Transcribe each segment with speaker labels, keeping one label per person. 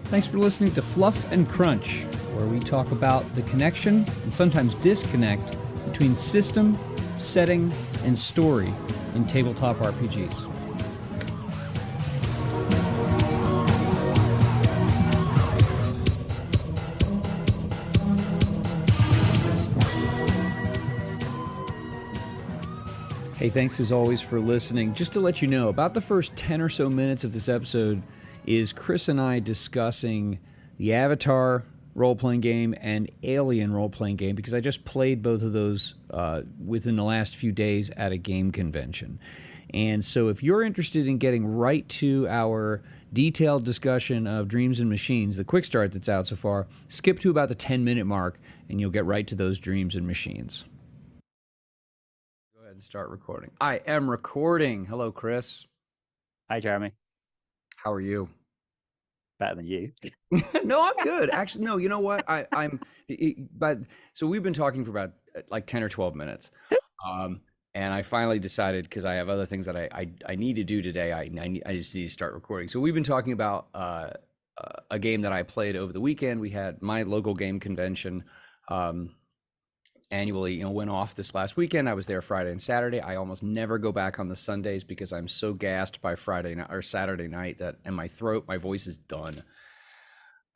Speaker 1: Thanks for listening to Fluff and Crunch, where we talk about the connection and sometimes disconnect between system, setting, and story in tabletop RPGs. Hey, thanks as always for listening. Just to let you know, about the first 10 or so minutes of this episode is Chris and I discussing the Avatar role-playing game and Alien role-playing game, because I just played both of those within the last few days at a game convention. And so if you're interested in getting right to our detailed discussion of Dreams and Machines, the Quickstart that's out so far, skip to about the 10-minute mark and you'll get right to those Dreams and Machines. Go ahead and start recording. I am recording. Hello, Chris.
Speaker 2: Hi, Jeremy.
Speaker 1: How are you?
Speaker 2: Better than you.
Speaker 1: No, I'm good. Actually, no, you know what? But so we've been talking for about like 10 or 12 minutes. And I finally decided, because I have other things that I need to do today, I just need to start recording. So we've been talking about a game that I played over the weekend. We had my local game convention annually, went off this last weekend. I was there Friday and Saturday. I almost never go back on the Sundays because I'm so gassed by Friday night or Saturday night that, and my voice is done.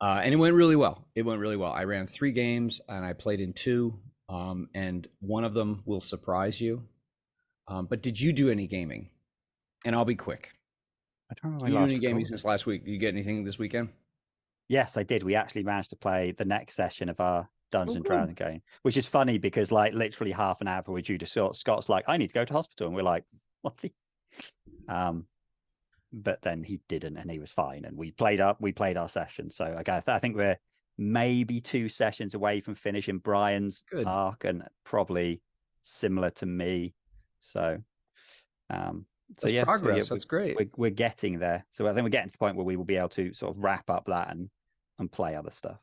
Speaker 1: And it went really well. I ran 3 games and I played in 2. And one of them will surprise you. But did you do any gaming? And I'll be quick.
Speaker 2: I don't know.
Speaker 1: You do any gaming since last week? Did you get anything this weekend?
Speaker 2: Yes, I did. We actually managed to play the next session of our Dungeons and Dragons game, which is funny because like literally half an hour we're due to sort. Scott's like, I need to go to hospital, and we're like, what? But then he didn't, and he was fine, and we played our session. So I think we're maybe 2 sessions away from finishing Brian's arc, and probably similar to me. So,
Speaker 1: that's progress. That's great.
Speaker 2: We're getting there. So I think we're getting to the point where we will be able to sort of wrap up that and play other stuff.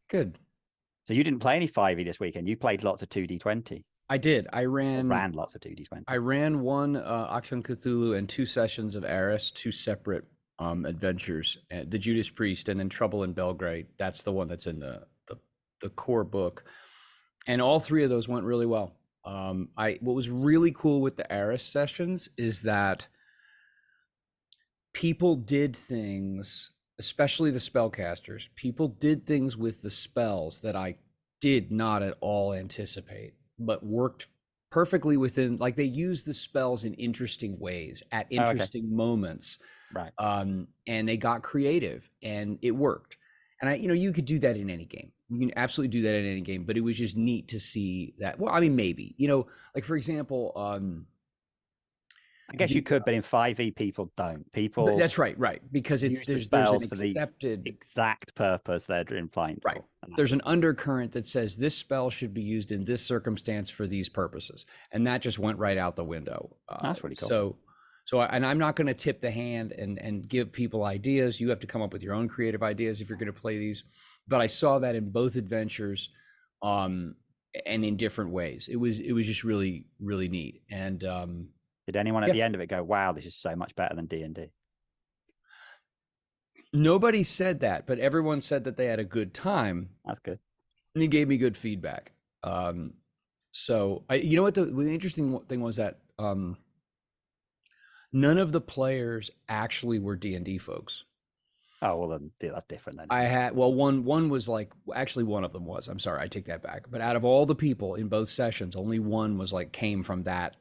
Speaker 1: Good.
Speaker 2: So you didn't play any 5e this weekend. You played lots of 2D20.
Speaker 1: I did. I ran
Speaker 2: lots of 2D20.
Speaker 1: I ran 1 Achtung Cthulhu and 2 sessions of Eris, 2 separate adventures. The Judas Priest and then Trouble in Belgrade. That's the one that's in the core book. And all 3 of those went really well. What was really cool with the Eris sessions is that people did things, especially the spellcasters, people did things with the spells that I did not at all anticipate, but worked perfectly within, like they used the spells in interesting ways at interesting moments.
Speaker 2: Right.
Speaker 1: And they got creative and it worked. And you could do that in any game. You can absolutely do that in any game, but it was just neat to see that. Well, I mean, maybe, like for example,
Speaker 2: I guess you could, but in 5e, people don't. People.
Speaker 1: That's right, because there's an accepted
Speaker 2: the exact purpose they're implying.
Speaker 1: Right. There's an undercurrent that says this spell should be used in this circumstance for these purposes, and that just went right out the window.
Speaker 2: That's really cool.
Speaker 1: So, and I'm not going to tip the hand and give people ideas. You have to come up with your own creative ideas if you're going to play these. But I saw that in both adventures, and in different ways. It was just really, really neat. And
Speaker 2: did anyone at the end of it go, "Wow, this is so much better than D&D"?
Speaker 1: Nobody said that, but everyone said that they had a good time.
Speaker 2: That's good.
Speaker 1: And they gave me good feedback. So you know what the interesting thing was that none of the players actually were D&D folks.
Speaker 2: Oh, well, then that's different then.
Speaker 1: One was like, actually one of them was, I'm sorry, I take that back. But out of all the people in both sessions, only one was like, came from that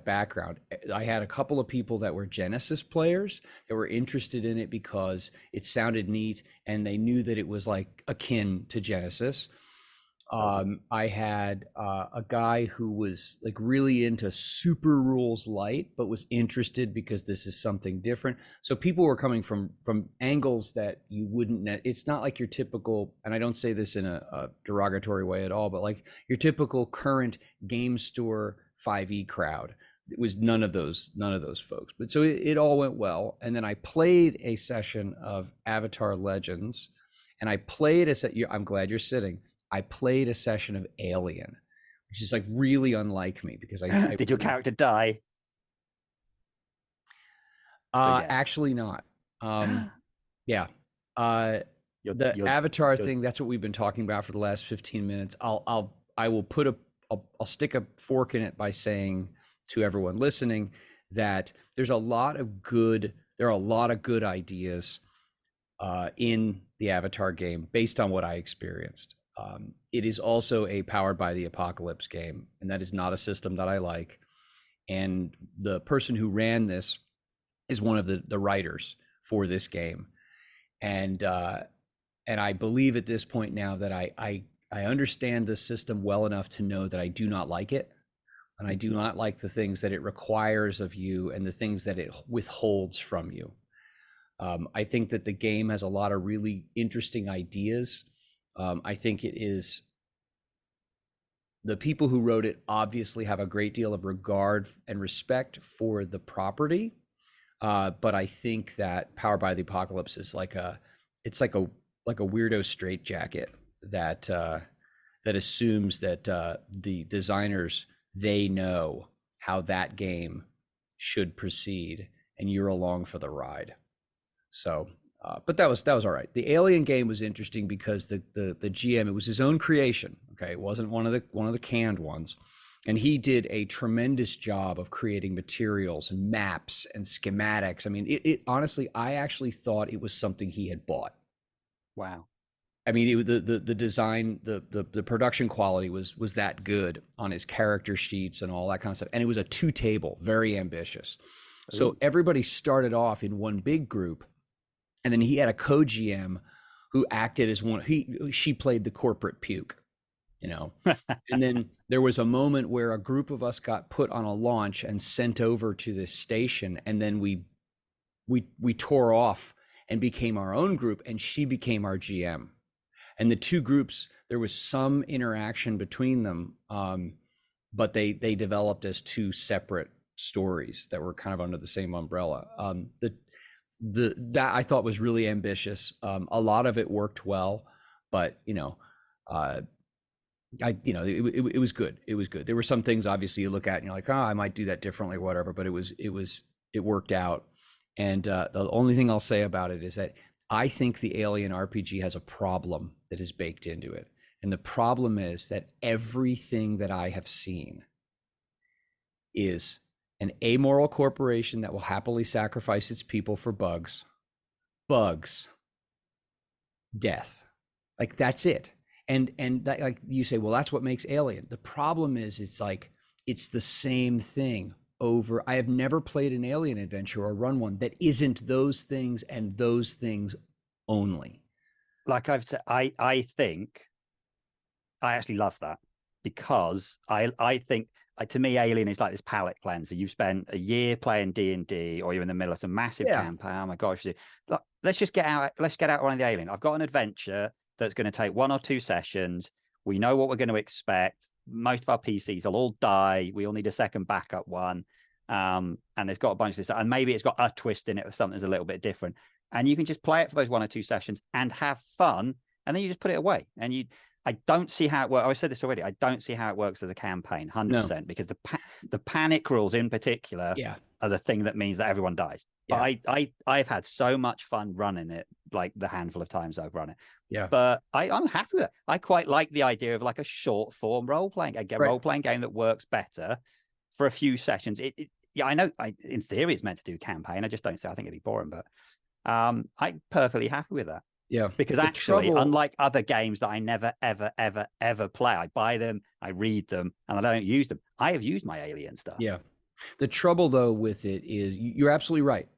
Speaker 1: background. I had a couple of people that were Genesis players that were interested in it because it sounded neat and they knew that it was like akin to Genesis. I had a guy who was like really into Super Rules Light, but was interested because this is something different. So people were coming from angles that you wouldn't. It's not like your typical, and I don't say this in a derogatory way at all, but like your typical current game store 5e crowd. It was none of those folks. But so it all went well. And then I played a session of Avatar Legends, and I played I'm glad you're sitting. I played a session of Alien, which is like really unlike me because I
Speaker 2: did your character die?
Speaker 1: Actually not. Yeah. The Avatar thing, that's what we've been talking about for the last 15 minutes. I will put I'll stick a fork in it by saying to everyone listening that there are a lot of good ideas in the Avatar game based on what I experienced. It is also a powered by the apocalypse game, and that is not a system that I like. And the person who ran this is one of the writers for this game, and I believe at this point now that I understand the system well enough to know that I do not like it, and I do not like the things that it requires of you and the things that it withholds from you. I think that the game has a lot of really interesting ideas. I think it is the people who wrote it obviously have a great deal of regard and respect for the property. But I think that Powered by the Apocalypse is like a weirdo straitjacket that assumes that the designers, they know how that game should proceed, and you're along for the ride. So, but that was all right. The Alien game was interesting because the GM, it was his own creation. Okay, it wasn't one of the canned ones, and he did a tremendous job of creating materials and maps and schematics. I mean, it honestly, I actually thought it was something he had bought.
Speaker 2: Wow.
Speaker 1: I mean, the design, the production quality was that good on his character sheets and all that kind of stuff. And it was a 2-table, very ambitious. Ooh. So everybody started off in one big group, and then he had a co-GM who acted as one. She played the corporate puke, you know. And then there was a moment where a group of us got put on a launch and sent over to this station, and then we tore off and became our own group, and she became our GM. And the two groups, there was some interaction between them, but they developed as two separate stories that were kind of under the same umbrella. That I thought was really ambitious. A lot of it worked well, but it was good. It was good. There were some things obviously you look at and you're like, oh, I might do that differently or whatever, but it worked out. And the only thing I'll say about it is that I think the Alien RPG has a problem that is baked into it. And the problem is that everything that I have seen is an amoral corporation that will happily sacrifice its people for bugs, death. Like, that's it. And that, like you say, well, that's what makes Alien. The problem is it's the same thing over. I have never played an Alien adventure or run one that isn't those things and those things only.
Speaker 2: Like I've said, I think I actually love that, because I think, to me, Alien is like this palate cleanser. You've spent a year playing D&D, or you're in the middle of some massive campaign. Oh my gosh! Look, let's get out running the Alien. I've got an adventure that's going to take 1 or 2 sessions. We know what we're going to expect. Most of our PCs will all die. We all need a second backup one. And there's got a bunch of this, and maybe it's got a twist in it or something that's a little bit different. And you can just play it for those 1 or 2 sessions and have fun, and then you just put it away. And I don't see how it works. I said this already. I don't see how it works as a campaign, 100%, because the panic rules in particular are the thing that means that everyone dies. But I've had so much fun running it, like the handful of times I've run it. Yeah. But I'm happy with it. I quite like the idea of like a short form role-playing game that works better for a few sessions. I know in theory it's meant to do campaign. I just don't say I think it'd be boring, but I'm perfectly happy with that. Yeah. Because actually, unlike other games that I never, ever, ever, ever play, I buy them, I read them, and I don't use them. I have used my Alien stuff. Yeah.
Speaker 1: The trouble though with it is you're absolutely right.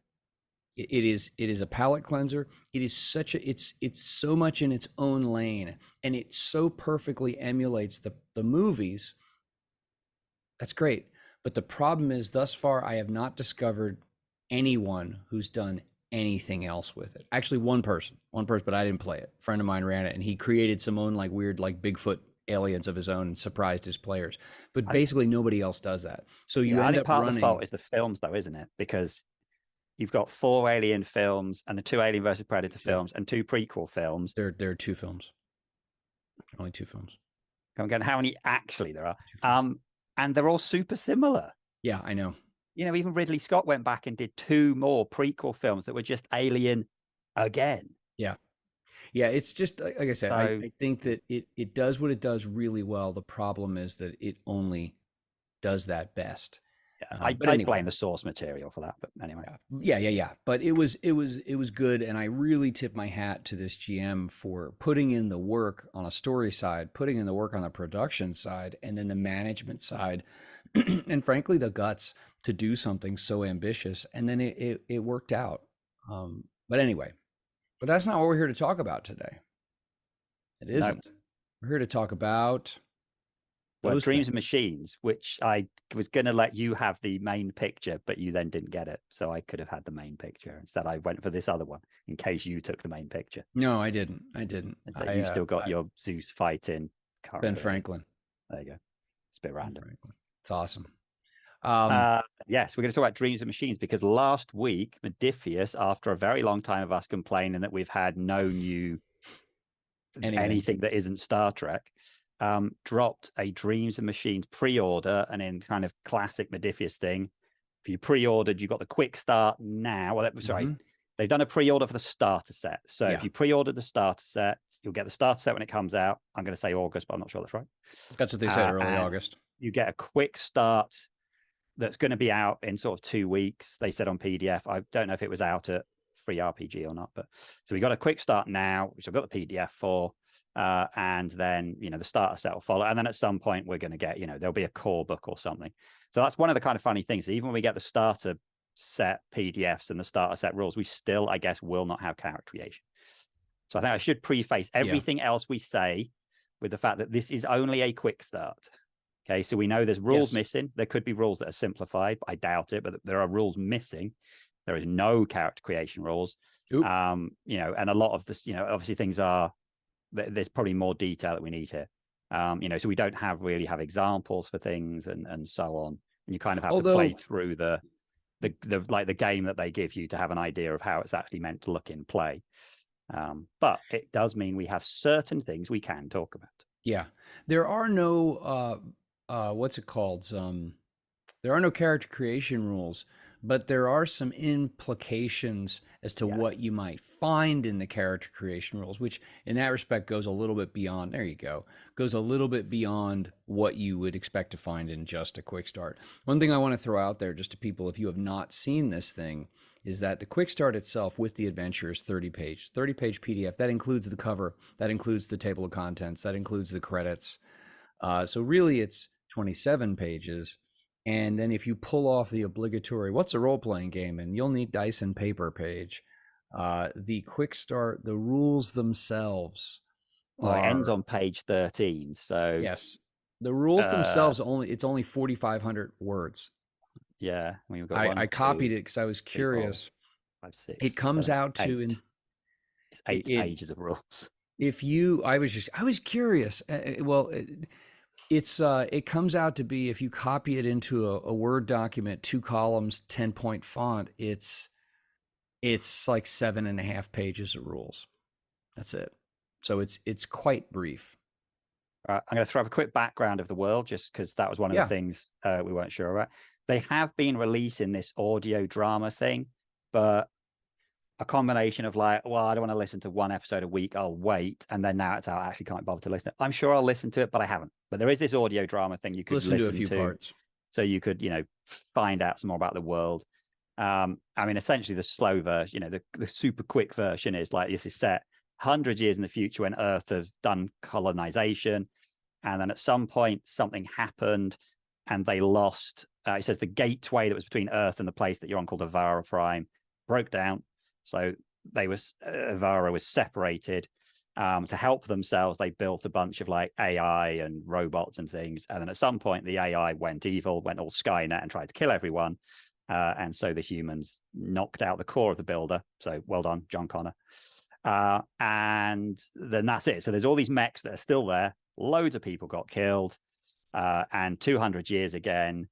Speaker 1: It is a palate cleanser. It is it's so much in its own lane, and it so perfectly emulates the movies. That's great. But the problem is, thus far, I have not discovered anyone who's done anything else with it. Actually, one person, but I didn't play it. A friend of mine ran it, and he created some own like weird, like Bigfoot aliens of his own and surprised his players. But basically, nobody else does that. So you end up
Speaker 2: part
Speaker 1: running.
Speaker 2: Of the fault is the films, though, isn't it? Because you've got 4 Alien films and the 2 Alien versus Predator films and 2 prequel films.
Speaker 1: There are 2 films. Only 2 films.
Speaker 2: Come again? How many actually there are? And they're all super similar.
Speaker 1: Yeah, I know.
Speaker 2: Even Ridley Scott went back and did 2 more prequel films that were just Alien again.
Speaker 1: Yeah. Yeah, it's just like I said,
Speaker 2: So
Speaker 1: I think that it does what it does really well. The problem is that it only does that best.
Speaker 2: yeah,
Speaker 1: But
Speaker 2: I
Speaker 1: anyway,
Speaker 2: blame the source material for that. But anyway,
Speaker 1: yeah. But it was good, and I really tip my hat to this GM for putting in the work on a story side, putting in the work on the production side, and then the management side, and frankly the guts to do something so ambitious, and then it worked out. But anyway, but that's not what we're here to talk about today. It
Speaker 2: no.
Speaker 1: isn't. We're here to talk about
Speaker 2: Well,
Speaker 1: those
Speaker 2: Dreams and
Speaker 1: things.
Speaker 2: Machines, which I was going to let you have the main picture, but you then didn't get it. So I could have had the main picture. Instead, I went for this other one in case you took the main picture.
Speaker 1: No, I didn't. I didn't.
Speaker 2: And so you've still got
Speaker 1: I
Speaker 2: your Zeus fighting
Speaker 1: Ben
Speaker 2: currently.
Speaker 1: Franklin.
Speaker 2: There you go. It's a bit random.
Speaker 1: Franklin. It's awesome. Um,
Speaker 2: Yes, we're going to talk about Dreams and Machines because last week, Modiphius, after a very long time of us complaining that we've had no new anything that isn't Star Trek, dropped a Dreams and Machines pre-order, and in kind of classic Modiphius thing, if you pre-ordered, you got the quick start now. Well, sorry, they've done a pre-order for the starter set. So if you pre-ordered the starter set, you'll get the starter set when it comes out. I'm going to say August, but I'm not sure that's right.
Speaker 1: That's what they said, early August.
Speaker 2: You get a quick start that's going to be out in sort of 2 weeks. They said on PDF. I don't know if it was out at Free RPG or not, but so we got a quick start now, which I've got the PDF for. And then, the starter set will follow. And then at some point we're going to get, there'll be a core book or something. So that's one of the kind of funny things. Even when we get the starter set PDFs and the starter set rules, we still, I guess, will not have character creation. So I think I should preface everything else we say with the fact that this is only a quick start. Okay, so we know there's rules missing. There could be rules that are simplified, but I doubt it. But there are rules missing. There is no character creation rules. And a lot of this, obviously things are, there's probably more detail that we need here. So we don't really have examples for things and so on. And you kind of have to play through the game that they give you to have an idea of how it's actually meant to look in play. But it does mean we have certain things we can talk about.
Speaker 1: Yeah, there are no what's it called? There are no character creation rules, but there are some implications as to what you might find in the character creation rules, which in that respect goes a little bit beyond, goes a little bit beyond what you would expect to find in just a quick start. One thing I want to throw out there just to people, if you have not seen this thing, is that the quick start itself with the adventure is 30-page PDF. That includes the cover, that includes the table of contents, that includes the credits. So really it's 27 pages. And then if you pull off the obligatory, what's a role-playing game? And you'll need dice and paper page. The quick start, the rules themselves.
Speaker 2: Well, it ends on page 13. So
Speaker 1: yes, the rules themselves it's only 4,500 words.
Speaker 2: Yeah,
Speaker 1: we've got I copied it because I was curious.
Speaker 2: 5, 6,
Speaker 1: it comes
Speaker 2: 7,
Speaker 1: out to
Speaker 2: it's 8 pages of rules.
Speaker 1: I was curious. It comes out to be, if you copy it into a Word document, 2 columns, 10-point font, it's like 7.5 pages of rules. That's it. So it's quite brief.
Speaker 2: I'm going to throw up a quick background of the world, just because that was one of the things we weren't sure about. They have been releasing this audio drama thing, but a combination of I don't want to listen to one episode a week, I'll wait, and then now it's out, I actually can't bother to listen. I'm sure I'll listen to it, but I haven't. But there is this audio drama thing you could listen to
Speaker 1: a few parts,
Speaker 2: so you could find out some more about the world. Essentially the slow version, the super quick version is this is set 100 years in the future when Earth has done colonization, and then at some point something happened and they lost. It says the gateway that was between Earth and the place that you're on, called Avara Prime, broke down. So Avara was separated. To help themselves, they built a bunch of AI and robots and things. And then at some point, the AI went evil, went all Skynet and tried to kill everyone. And so the humans knocked out the core of the builder. So well done, John Connor. And then that's it. So there's all these mechs that are still there. Loads of people got killed. And 200 years again,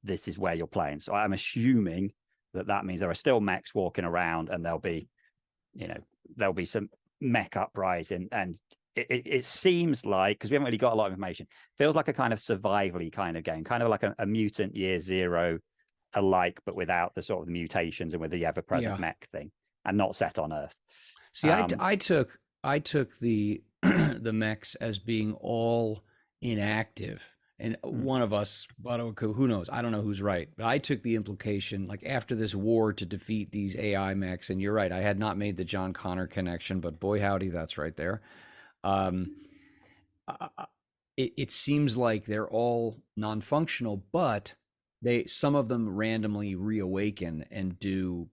Speaker 2: this is where you're playing. So I'm assuming that means there are still mechs walking around, and there'll be some mech uprising. And it seems like, because we haven't really got a lot of information, feels like a kind of survival-y kind of game, kind of like a Mutant Year Zero alike, but without the sort of the mutations and with the ever-present mech thing, and not set on Earth.
Speaker 1: See, I took I took the the mechs as being all inactive. And
Speaker 2: Mm.
Speaker 1: one of us, but who knows? I don't know who's right. But I took the implication, like after this war to defeat these AI mechs, and you're right, I had not made the John Connor connection, but boy howdy, that's right there. Um, it seems like they're all non-functional, but they some of them randomly reawaken and do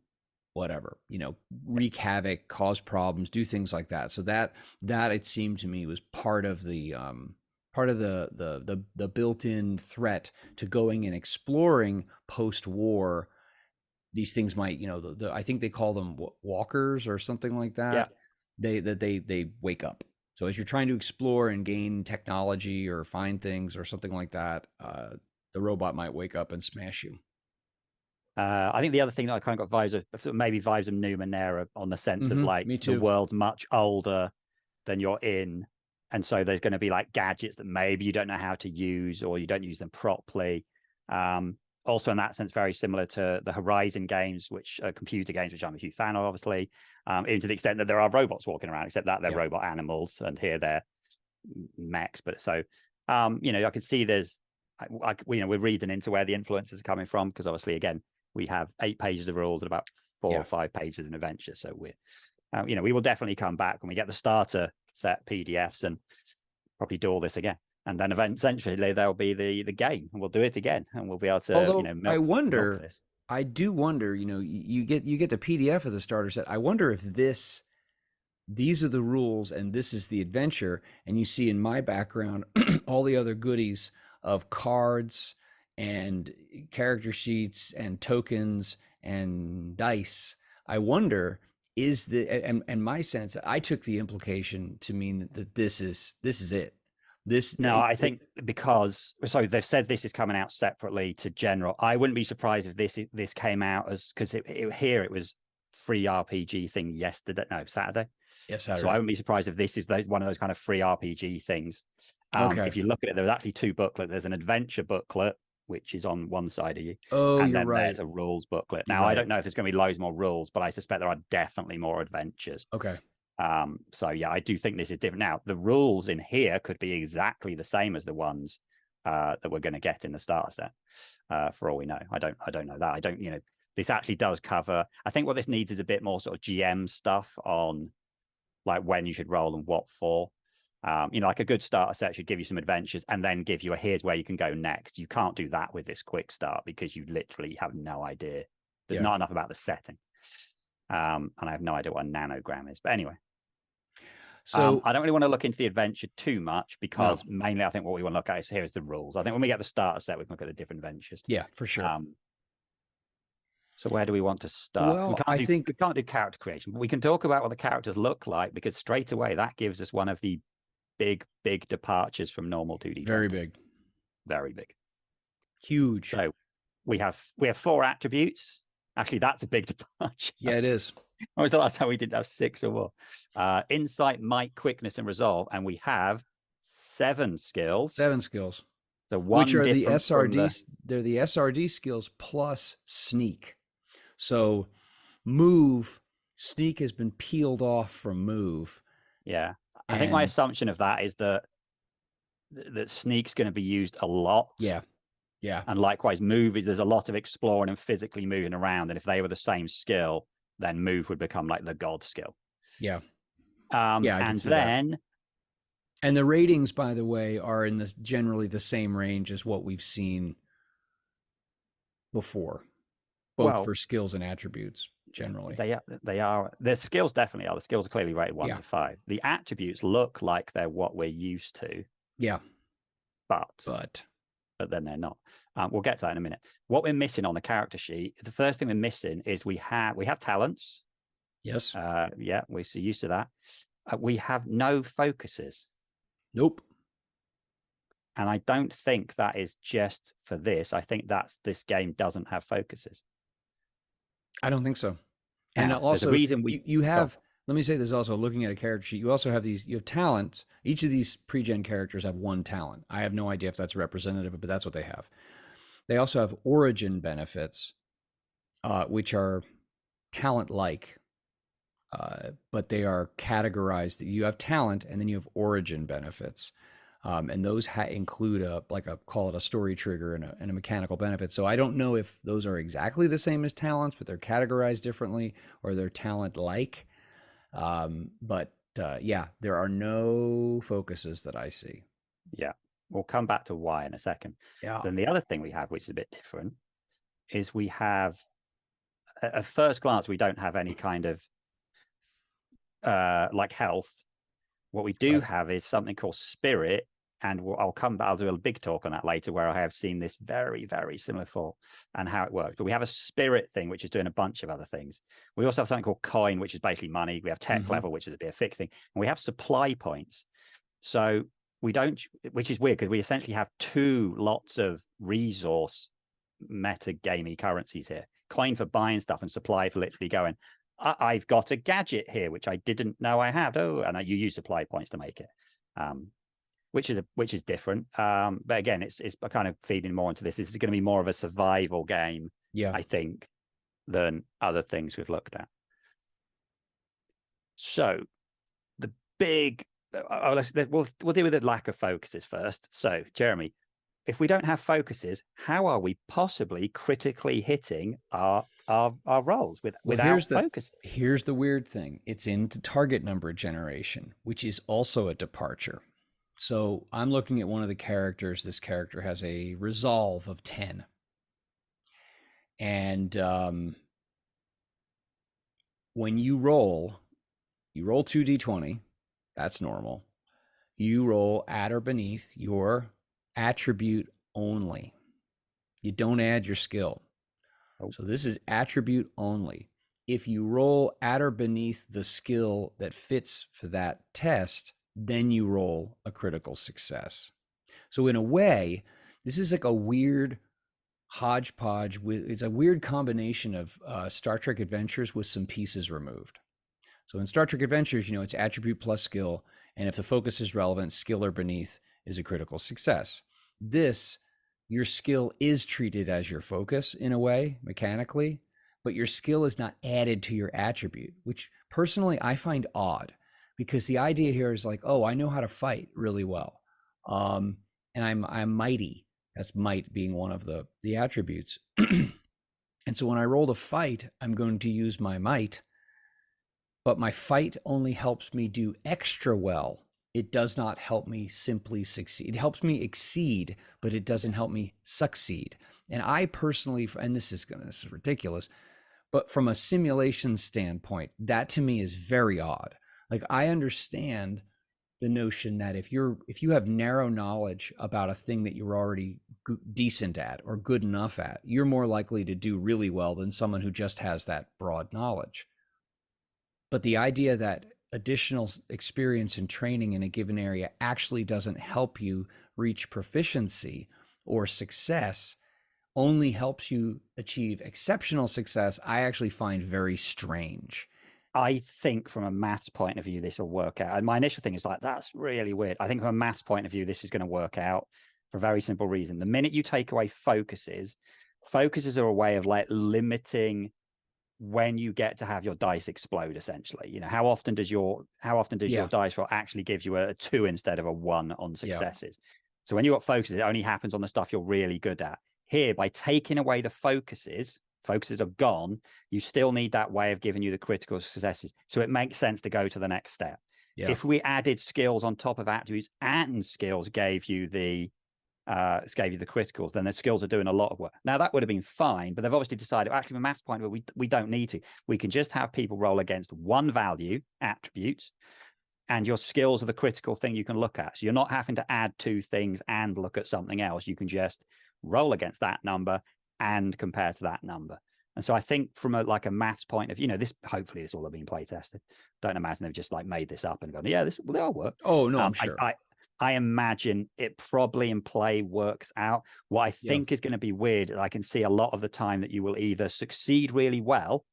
Speaker 1: whatever, wreak havoc, cause problems, do things like that. So that it seemed to me was part of the built-in threat to going and exploring post-war. These things might, I think they call them walkers or something like
Speaker 2: Yeah.
Speaker 1: that. They wake up. So as you're trying to explore and gain technology or find things or something like that, the robot might wake up and smash you.
Speaker 2: I think the other thing that I kind of got vibes of, maybe vibes of Numenera on the sense of like
Speaker 1: Me
Speaker 2: the
Speaker 1: too.
Speaker 2: world's much older than you're in. And so there's going to be like gadgets that maybe you don't know how to use or you don't use them properly. Also, in that sense, very similar to the Horizon games, which are computer games, which I'm a huge fan of, obviously, even to the extent that there are robots walking around, except that they're robot animals and here they're mechs. But so, I can see there's, we're reading into where the influences are coming from because obviously, again, we have 8 pages of rules and about 4 or 5 pages of adventure. So we will definitely come back when we get the starter set PDFs and probably do all this again. And then eventually there'll be the game and we'll do it again and we'll be able to,
Speaker 1: Although I
Speaker 2: milk
Speaker 1: wonder,
Speaker 2: this.
Speaker 1: I do wonder, you get the PDF of the starter set. I wonder if these are the rules and this is the adventure, and you see in my background all the other goodies of cards and character sheets and tokens and dice. I wonder is the and my sense, I took the implication to mean that this is it. This
Speaker 2: No, I think because they've said this is coming out separately to general. I wouldn't be surprised if this came out as because here it was free RPG thing yesterday, no Saturday.
Speaker 1: Yes,
Speaker 2: So I wouldn't be surprised if this is one of those kind of free RPG things.
Speaker 1: Okay.
Speaker 2: If you look at it, there's actually 2 booklets. There's an adventure booklet, which is on one side of you,
Speaker 1: Oh,
Speaker 2: and
Speaker 1: you're
Speaker 2: then
Speaker 1: right.
Speaker 2: there's a rules booklet.
Speaker 1: You're
Speaker 2: Now, I
Speaker 1: right.
Speaker 2: don't know if there's going to be loads more rules, but I suspect there are definitely more adventures.
Speaker 1: Okay.
Speaker 2: So yeah, I do think this is different. Now, the rules in here could be exactly the same as the ones that we're going to get in the starter set. For all we know, I don't know that. I don't, this actually does cover. I think what this needs is a bit more sort of GM stuff on like when you should roll and what for. Like a good starter set should give you some adventures and then give you a here's where you can go next. You can't do that with this quick start because you literally have no idea. There's not enough about the setting. And I have no idea what a nanogram is. But anyway.
Speaker 1: So
Speaker 2: I don't really want to look into the adventure too much because mainly I think what we want to look at is here's the rules. I think when we get the starter set, we can look at the different adventures.
Speaker 1: Yeah, for sure.
Speaker 2: So where do we want to start?
Speaker 1: Well,
Speaker 2: we can't do character creation, but we can talk about what the characters look like because straight away that gives us one of the big departures from normal 2D.
Speaker 1: Very big.
Speaker 2: Very big.
Speaker 1: Huge.
Speaker 2: So we have 4 attributes. Actually, that's a big departure.
Speaker 1: Yeah, it is.
Speaker 2: When was the last time we didn't have 6 or more? Insight, might, quickness, and resolve, and we have 7 skills.
Speaker 1: 7 skills.
Speaker 2: So one
Speaker 1: which are the
Speaker 2: SRDs.
Speaker 1: They're the SRD skills plus sneak. So move, sneak has been peeled off from move.
Speaker 2: Yeah. I think my assumption of that is that sneak's going to be used a lot.
Speaker 1: Yeah. Yeah.
Speaker 2: And likewise, move is there's a lot of exploring and physically moving around. And if they were the same skill, then move would become like the god skill.
Speaker 1: Yeah.
Speaker 2: And then.
Speaker 1: And the ratings, by the way, are in this generally the same range as what we've seen before, both for skills and attributes. Generally,
Speaker 2: they are. The skills definitely are. The skills are clearly rated 1 to 5. The attributes look like they're what we're used to.
Speaker 1: Yeah,
Speaker 2: but then they're not. We'll get to that in a minute. What we're missing on the character sheet, the first thing we're missing is we have talents.
Speaker 1: Yes.
Speaker 2: We're so used to that. We have no focuses.
Speaker 1: Nope.
Speaker 2: And I don't think that is just for this. I think this game doesn't have focuses.
Speaker 1: I don't think so.
Speaker 2: Now,
Speaker 1: and also,
Speaker 2: the reason
Speaker 1: you have. Let me say this also. Looking at a character sheet, you also have you have talents. Each of these pre-gen characters have 1 talent. I have no idea if that's representative, but that's what they have. They also have origin benefits, which are talent-like. but they are categorized that you have talent and then you have origin benefits. And those include call it a story trigger and a mechanical benefit. So I don't know if those are exactly the same as talents, but they're categorized differently or they're talent like. Yeah, there are no focuses that I see.
Speaker 2: Yeah, we'll come back to why in a second.
Speaker 1: Yeah.
Speaker 2: So then the other thing we have, which is a bit different, is we have at first glance we don't have any kind of like health. What we do have is something called spirit, and I'll do a big talk on that later, where I have seen this very, very similar for and how it works. But we have a spirit thing, which is doing a bunch of other things. We also have something called coin, which is basically money. We have tech level, which is a bit of fixed thing, and we have supply points. So we don't, which is weird because we essentially have two lots of resource meta gamey currencies here: coin for buying stuff and supply for literally going, I've got a gadget here which I didn't know I had. Oh, and you use supply points to make it, which is different. But again, it's kind of feeding more into this. This is going to be more of a survival game, I think, than other things we've looked at. So the big, we'll deal with the lack of focuses first. So Jeremy, if we don't have focuses, how are we possibly critically hitting our roles without focuses?
Speaker 1: Here's the weird thing. It's into target number generation, which is also a departure. So I'm looking at one of the characters. This character has a resolve of 10. And when you roll 2d20. That's normal. You roll at or beneath your attribute only. You don't add your skill. So this is attribute only. If you roll at or beneath the skill that fits for that test, then you roll a critical success. So in a way, this is like a weird hodgepodge it's a weird combination of Star Trek Adventures with some pieces removed. So in Star Trek Adventures, it's attribute plus skill, and if the focus is relevant, skill or beneath is a critical success. This, your skill is treated as your focus in a way, mechanically, but your skill is not added to your attribute, which personally I find odd, because the idea here is like, oh, I know how to fight really well, and I'm mighty. That's might being one of the attributes. And so when I roll to fight, I'm going to use my might, but my fight only helps me do extra well. It does not help me simply succeed. It helps me exceed, but it doesn't help me succeed. And I personally, and this is ridiculous, but from a simulation standpoint, that to me is very odd. Like, I understand the notion that if you have narrow knowledge about a thing that you're already decent at or good enough at, you're more likely to do really well than someone who just has that broad knowledge. But the idea that additional experience and training in a given area actually doesn't help you reach proficiency or success, only helps you achieve exceptional success, I actually find very strange.
Speaker 2: I think from a maths point of view, this will work out. And my initial thing is like, that's really weird. I think from a maths point of view, this is going to work out for a very simple reason. The minute you take away focuses are a way of like limiting when you get to have your dice explode, essentially. How often does your dice roll actually give you a 2 instead of a 1 on successes? So when you got focuses, it only happens on the stuff you're really good at. Here, by taking away the focuses are gone, you still need that way of giving you the critical successes. So it makes sense to go to the next step. If we added skills on top of attributes and skills gave you the criticals, then the skills are doing a lot of work. Now that would have been fine, but they've obviously decided, actually, from a maths point of view, we don't need to. We can just have people roll against one value attribute, and your skills are the critical thing you can look at. So you're not having to add 2 things and look at something else. You can just roll against that number and compare to that number. And so I think from a maths point of view, this hopefully this all have been play tested. Don't imagine they've just made this up and gone, yeah, they'll work.
Speaker 1: Oh no, I'm sure.
Speaker 2: I imagine it probably in play works out. What I think is going to be weird, I can see a lot of the time that you will either succeed really well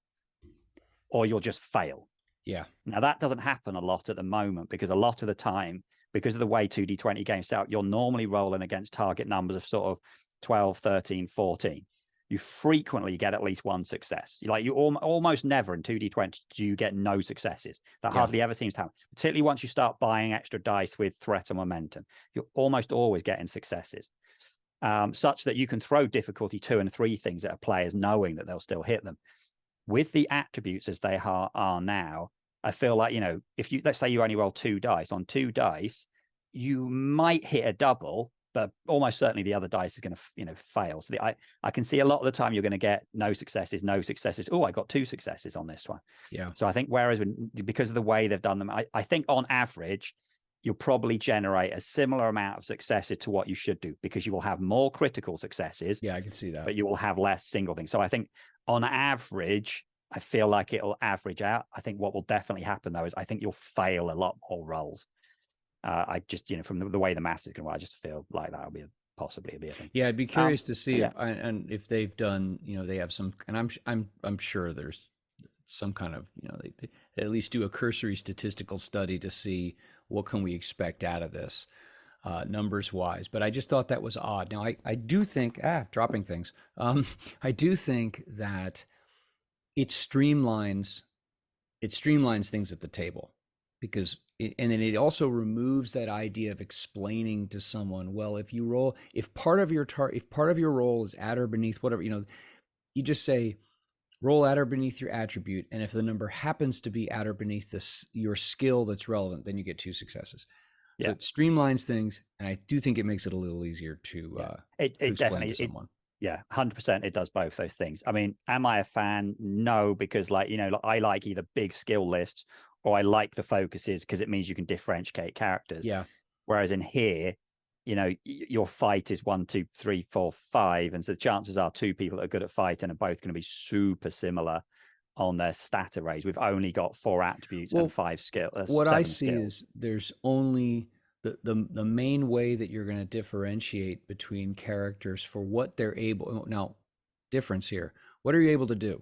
Speaker 2: or you'll just fail.
Speaker 1: Yeah.
Speaker 2: Now that doesn't happen a lot at the moment, because a lot of the time, because of the way 2D20 games set out, you're normally rolling against target numbers of sort of 12, 13, 14. you frequently get at least one success. You almost never in 2D20 do you get no successes. That hardly ever seems to happen, particularly once you start buying extra dice with threat or momentum. You're almost always getting successes, such that you can throw difficulty 2 and 3 things at a players knowing that they'll still hit them. With the attributes as they are now, I feel like, if let's say you only roll 2 dice, on 2 dice, you might hit a double, but almost certainly the other dice is going to, fail. So I can see a lot of the time you're going to get no successes. Oh, I got 2 successes on this one.
Speaker 1: Yeah.
Speaker 2: So I think because of the way they've done them, I think on average, you'll probably generate a similar amount of successes to what you should do, because you will have more critical successes.
Speaker 1: Yeah, I can see that.
Speaker 2: But you will have less single things. So I think on average, I feel like it'll average out. I think what will definitely happen, though, is I think you'll fail a lot more rolls. I just, from the way the maths is going to, I just feel like that'll be possibly a thing.
Speaker 1: Yeah, I'd be curious to see if they've done, they have some, and I'm sure there's some kind of, they at least do a cursory statistical study to see what can we expect out of this, numbers wise. But I just thought that was odd. Now I do think, dropping things. I do think that it streamlines things at the table, because and then it also removes that idea of explaining to someone, well, if part of your role is at or beneath whatever, you just say roll at or beneath your attribute, and if the number happens to be at or beneath your skill that's relevant, then you get 2 successes. So it streamlines things, and I do think it makes it a little easier to explain
Speaker 2: definitely
Speaker 1: to someone.
Speaker 2: 100%. It does both those things. I mean, am I a fan? No, because I like either big skill lists, or I like the focuses, because it means you can differentiate characters.
Speaker 1: Yeah.
Speaker 2: Whereas in here, your fight is 1, 2, 3, 4, 5. And so the chances are 2 people that are good at fighting are both going to be super similar on their stat arrays. We've only got 4 attributes and 5 skills.
Speaker 1: What I see is there's only the main way that you're going to differentiate between characters for what they're able. Now, difference here. What are you able to do?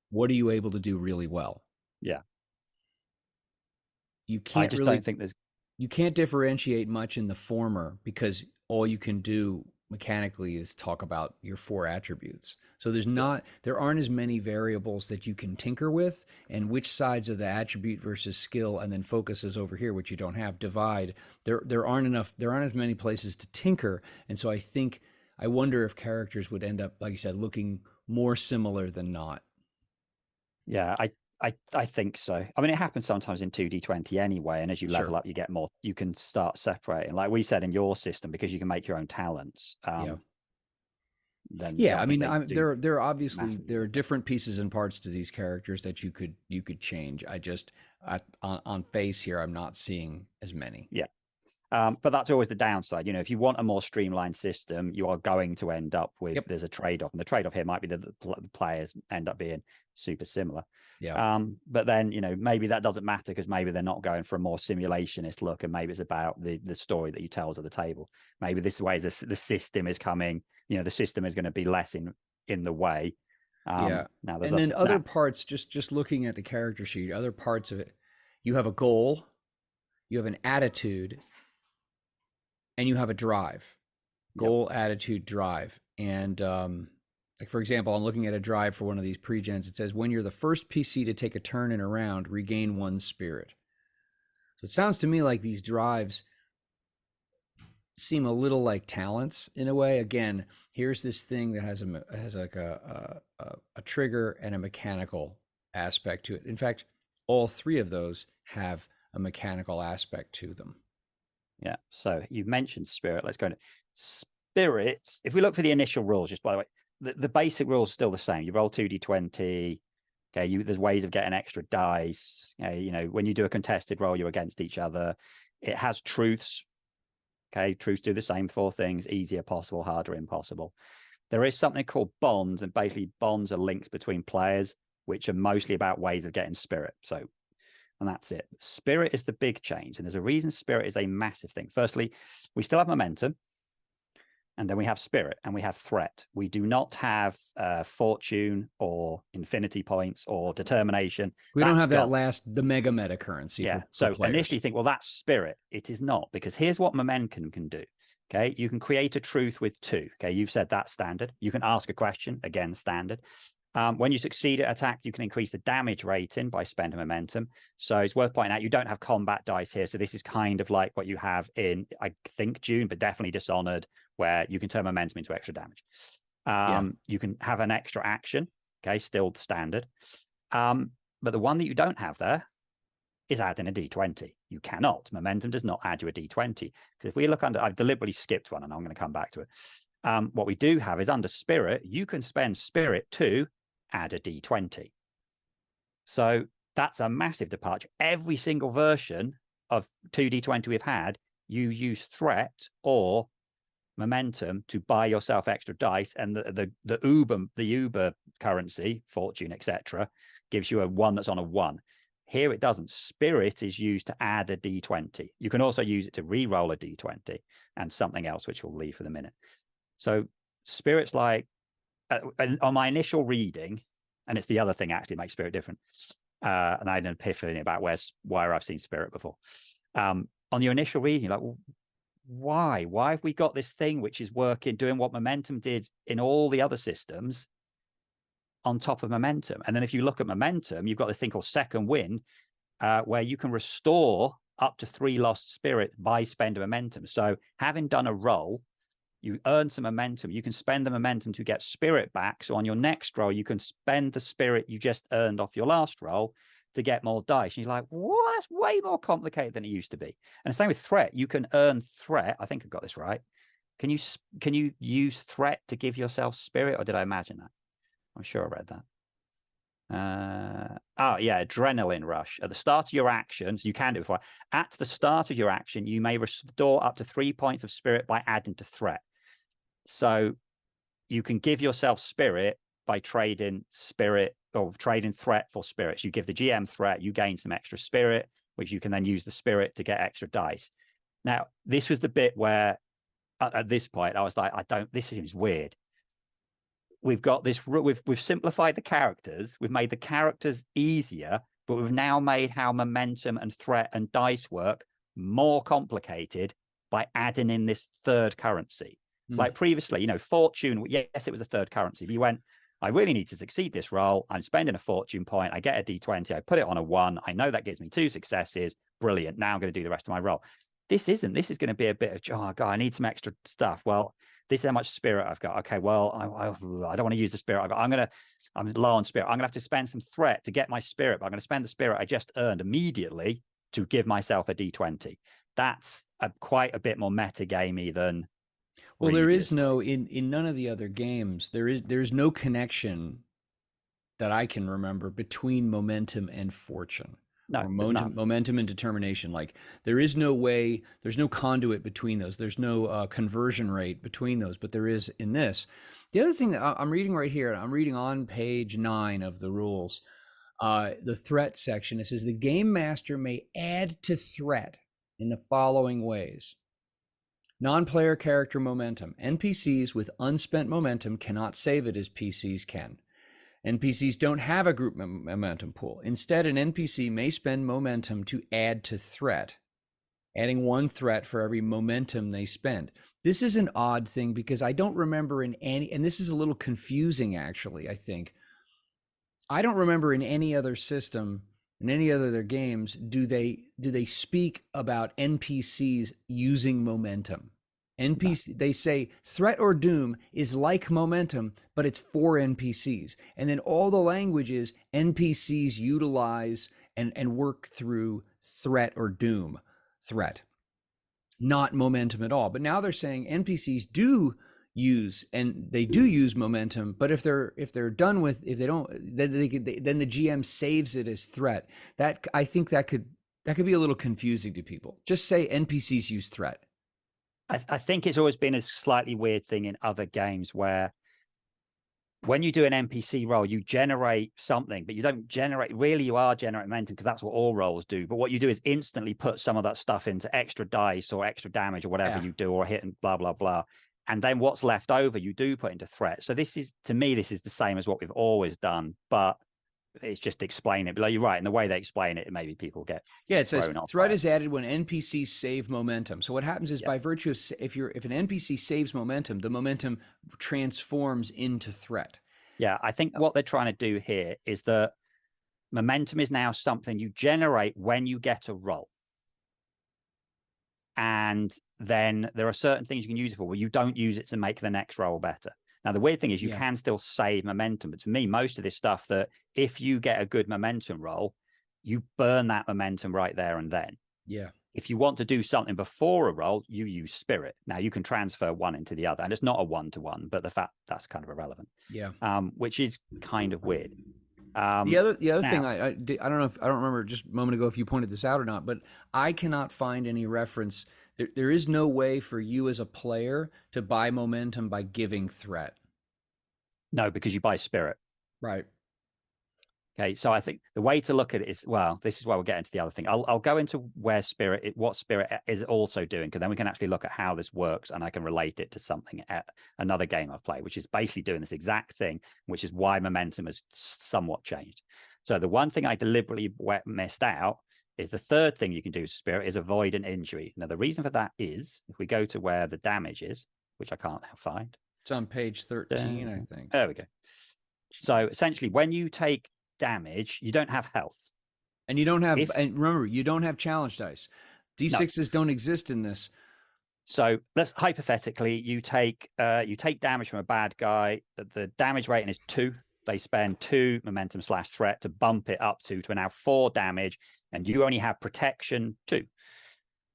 Speaker 1: What are you able to do really well?
Speaker 2: Yeah.
Speaker 1: You can't
Speaker 2: I just don't think
Speaker 1: you can't differentiate much in the former, because all you can do mechanically is talk about your 4 attributes. So there aren't as many variables that you can tinker with, and which sides of the attribute versus skill, and then focuses over here, which you don't have, divide. There aren't as many places to tinker. And so I wonder if characters would end up, like you said, looking more similar than not.
Speaker 2: Yeah, I think so. I mean, it happens sometimes in 2D20 anyway, and as you level up, you get more. You can start separating, like we said in your system, because you can make your own talents.
Speaker 1: I mean, there are different pieces and parts to these characters that you could change. I just on face here, I'm not seeing as many.
Speaker 2: Yeah. But that's always the downside. If you want a more streamlined system, you are going to end up with there's a trade-off, and the trade-off here might be that the players end up being super similar.
Speaker 1: Yeah.
Speaker 2: But then maybe that doesn't matter, because maybe they're not going for a more simulationist look, and maybe it's about the story that you tell at the table. Maybe this way the system is coming. The system is going to be less in the way.
Speaker 1: Now other parts. Just looking at the character sheet, other parts of it, you have a goal, you have an attitude, and you have a drive. Goal, attitude, drive. And like, for example, I'm looking at a drive for one of these pre-gens. It says, when you're the first PC to take a turn in a round, regain 1 spirit. So it sounds to me like these drives seem a little like talents in a way. Again, here's this thing that has like a trigger and a mechanical aspect to it. In fact, all 3 of those have a mechanical aspect to them.
Speaker 2: Yeah. So you've mentioned spirit. Let's go into spirits. If we look for the initial rules, just by the way, the basic rules are still the same. You roll 2d20. Okay. There's ways of getting extra dice. When you do a contested roll, you're against each other. It has truths. Okay. Truths do the same 4 things: easier, possible, harder, impossible. There is something called bonds, and basically bonds are links between players, which are mostly about ways of getting spirit. And that's it. Spirit is the big change. And there's a reason spirit is a massive thing. Firstly, we still have momentum. And then we have spirit and we have threat. We do not have fortune or infinity points or determination.
Speaker 1: We don't have that the mega meta currency.
Speaker 2: Yeah.
Speaker 1: For
Speaker 2: so initially you think, well, that's spirit. It is not, because here's what momentum can do. Okay. You can create a truth with 2. Okay. You've said that's standard. You can ask a question, again, standard. When you succeed at attack, you can increase the damage rating by spending momentum. So it's worth pointing out, you don't have combat dice here. So this is kind of like what you have in, I think, Dune, but definitely Dishonored, where you can turn momentum into extra damage. You can have an extra action. Okay, still standard. But the one that you don't have there is adding a D20. You cannot. Momentum does not add you a D20. Because if we look under, I've deliberately skipped one and I'm going to come back to it. What we do have is under spirit, you can spend spirit to add a D20. So that's a massive departure. Every single version of 2D20 we've had, you use threat or momentum to buy yourself extra dice, and the Uber currency, fortune, etc., gives you a 1 that's on a 1. Here it doesn't. Spirit is used to add a D20. You can also use it to re-roll a D20 and something else, which we'll leave for the minute. So spirit's like, on my initial reading, and it's the other thing actually makes spirit different. And I had an epiphany about where I've seen spirit before. On your initial reading, like, well, why have we got this thing which is working, doing what momentum did in all the other systems on top of momentum? And then if you look at momentum, you've got this thing called second wind, where you can restore up to 3 lost spirit by spending momentum. So having done a roll, you earn some momentum. You can spend the momentum to get spirit back. So on your next roll, you can spend the spirit you just earned off your last roll to get more dice. And you're like, what? That's way more complicated than it used to be. And the same with threat. You can earn threat. I think I got this right. Can you use threat to give yourself spirit, or did I imagine that? I'm sure I read that. Adrenaline rush. At the start of your actions, you can do it before. At the start of your action, you may restore up to 3 points of spirit by adding to threat. So you can give yourself spirit by trading spirit or trading threat for spirits. You give the GM threat, you gain some extra spirit, which you can then use the spirit to get extra dice. Now, this was the bit where at this point I was like, this seems weird. We've got this, we've simplified the characters, we've made the characters easier, but we've now made how momentum and threat and dice work more complicated by adding in this third currency. Like previously, fortune, yes, it was a third currency, but you went, I really need to succeed this roll. I'm spending a fortune point. I get a D20. I put it on a 1. I know that gives me 2 successes. Brilliant. Now I'm going to do the rest of my roll. This isn't. This is going to be a bit of, oh, God, I need some extra stuff. Well, this is how much spirit I've got. Okay, well, I don't want to use the spirit I've got. I'm low on spirit. I'm going to have to spend some threat to get my spirit, but I'm going to spend the spirit I just earned immediately to give myself a D20. That's quite a bit more meta-gamey than...
Speaker 1: Well, there is no, in none of the other games, there's no connection that I can remember between momentum and fortune.
Speaker 2: No,
Speaker 1: or momentum and determination. Like there is no way, there's no conduit between those. There's no conversion rate between those, but there is in this. The other thing that I'm reading right here, I'm reading on page 9 of the rules, the threat section. It says the game master may add to threat in the following ways. Non-player character momentum. NPCs with unspent momentum cannot save it as PCs can. NPCs don't have a group momentum pool. Instead, an NPC may spend momentum to add to threat, adding 1 threat for every momentum they spend. This is an odd thing because I don't remember in any, and this is a little confusing actually, I think. I don't remember in any other system, in any other games, do they speak about NPCs using momentum? They say threat or doom is like momentum, but it's for NPCs. And then all the language is NPCs utilize and work through threat or doom, threat, not momentum at all. But now they're saying NPCs do use, and they do use momentum, but if they're done with, if they don't, then then the GM saves it as threat. That, I think that could be a little confusing to people. Just say NPCs use threat.
Speaker 2: I think it's always been a slightly weird thing in other games where when you do an NPC roll, you generate something, but you don't generate, really you are generating momentum because that's what all rolls do. But what you do is instantly put some of that stuff into extra dice or extra damage or whatever you do, or hit and blah, blah, blah. And then what's left over, you do put into threat. So this is, to me, this is the same as what we've always done, but it's just explain it. But like, you're right, in the way they explain it, maybe people get
Speaker 1: it says
Speaker 2: thrown off.
Speaker 1: threat is added when NPCs save momentum. So what happens is by virtue of if an NPC saves momentum, the momentum transforms into threat.
Speaker 2: Yeah, I think what they're trying to do here is that momentum is now something you generate when you get a roll. And then there are certain things you can use it for where you don't use it to make the next roll better. Now, the weird thing is you can still save momentum. But to me, most of this stuff that if you get a good momentum roll, you burn that momentum right there and then.
Speaker 1: Yeah.
Speaker 2: If you want to do something before a roll, you use spirit. Now, you can transfer one into the other. And it's not a one-to-one, but the fact that's kind of irrelevant.
Speaker 1: Yeah.
Speaker 2: Which is kind of weird.
Speaker 1: The other thing I don't know if I don't remember just a moment ago if you pointed this out or not, but I cannot find any reference. There is no way for you as a player to buy momentum by giving threat.
Speaker 2: No, because you buy spirit.
Speaker 1: Right.
Speaker 2: Okay, so I think the way to look at it is, well, this is where we'll get into the other thing. I'll go into what spirit is also doing, because then we can actually look at how this works, and I can relate it to something at another game I've played, which is basically doing this exact thing, which is why momentum has somewhat changed. So the one thing I deliberately missed out is the third thing you can do with spirit is avoid an injury. Now, the reason for that is, if we go to where the damage is, which I can't now find.
Speaker 1: It's on page 13, I think.
Speaker 2: There we go. So essentially, when you take damage, you don't have health,
Speaker 1: and you don't have and remember, you don't have challenge dice. D6s don't exist in this.
Speaker 2: So let's hypothetically you take damage from a bad guy. The damage rating is 2. They spend 2 momentum / threat to bump it up to now 4 damage, and you only have protection 2.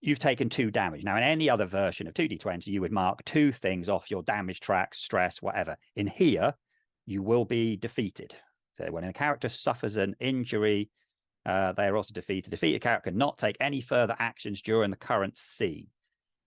Speaker 2: You've taken 2 damage. Now, in any other version of 2d20, you would mark 2 things off your damage track, stress, whatever. In here, you will be defeated. So when a character suffers an injury, they are also defeated. Defeated character cannot take any further actions during the current scene.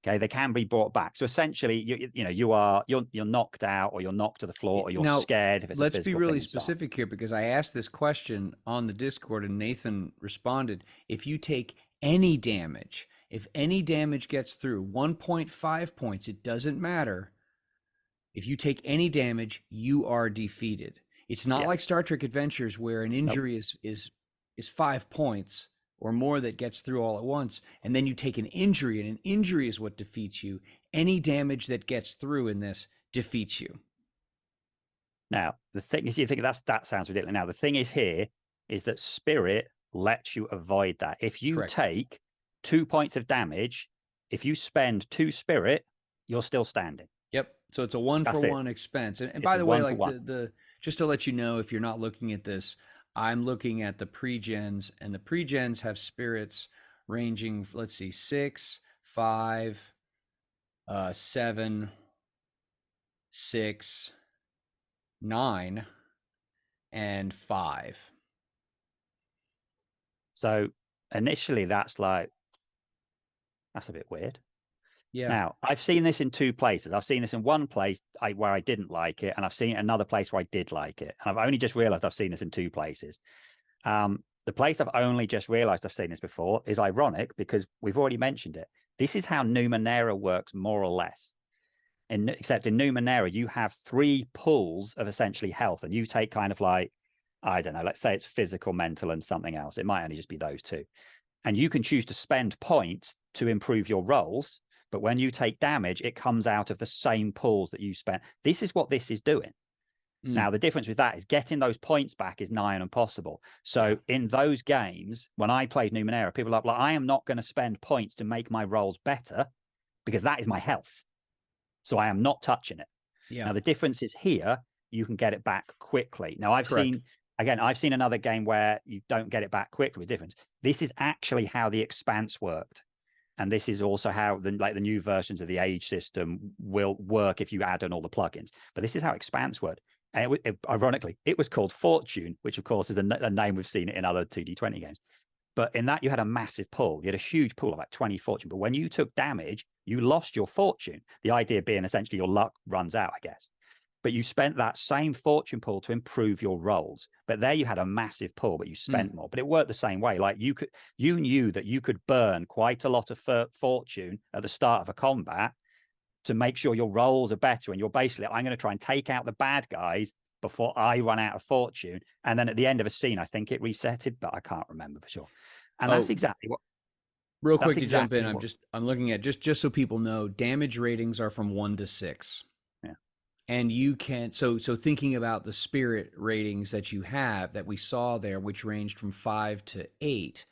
Speaker 2: Okay, they can be brought back. So essentially, you're knocked out, or you're knocked to the floor, or you're scared. If it's
Speaker 1: let's be really specific here, because I asked this question on the Discord, and Nathan responded: if you take any damage, if any damage gets through 1.5 points, it doesn't matter. If you take any damage, you are defeated. It's not like Star Trek Adventures where an injury is 5 points or more that gets through all at once, and then you take an injury, and an injury is what defeats you. Any damage that gets through in this defeats you.
Speaker 2: Now, the thing is, you think that sounds ridiculous. Now, the thing is here is that spirit lets you avoid that. If you take 2 points of damage, if you spend 2 spirit, you're still standing.
Speaker 1: Yep. So it's a 1-for-1 expense. And by the way, like the just to let you know, if you're not looking at this, I'm looking at the pre-gens, and the pre-gens have spirits ranging, let's see, 6, 5, 7, 6, 9, and 5.
Speaker 2: So initially that's a bit weird.
Speaker 1: Yeah.
Speaker 2: Now, I've seen this in 2 places. I've seen this in one place where I didn't like it, and I've seen it in another place where I did like it. And I've only just realized I've seen this in 2 places. The place I've only just realized I've seen this before is ironic, because we've already mentioned it. This is how Numenera works, more or less. Except in Numenera, you have 3 pools of essentially health, and you take kind of like, I don't know, let's say it's physical, mental, and something else. It might only just be those 2. And you can choose to spend points to improve your rolls. But when you take damage, it comes out of the same pools that you spent. This is what this is doing. Now, the difference with that is getting those points back is nigh on impossible. So in those games, when I played Numenera, people are like, I am not going to spend points to make my rolls better, because that is my health. So I am not touching it. Now, the difference is here, you can get it back quickly. Now, I've seen another game where you don't get it back quickly with difference. This is actually how the Expanse worked. And this is also how the new versions of the age system will work if you add in all the plugins. But this is how Expanse worked. And ironically, it was called Fortune, which of course is a name we've seen in other 2D20 games. But in that, you had a massive pool. You had a huge pool of like 20 fortune. But when you took damage, you lost your fortune. The idea being essentially your luck runs out, I guess. But you spent that same fortune pool to improve your rolls. But there you had a massive pool, but you spent more. But it worked the same way. Like you knew that you could burn quite a lot of fortune at the start of a combat to make sure your rolls are better. And you're basically, I'm going to try and take out the bad guys before I run out of fortune. And then at the end of a scene, I think it resetted, but I can't remember for sure. And that's exactly what.
Speaker 1: Real quick
Speaker 2: That's
Speaker 1: to jump in,
Speaker 2: exactly what.
Speaker 1: I'm looking at just so people know, damage ratings are from 1 to 6.
Speaker 2: Yeah.
Speaker 1: And you can so thinking about the spirit ratings that you have that we saw there, which ranged from 5 to 8,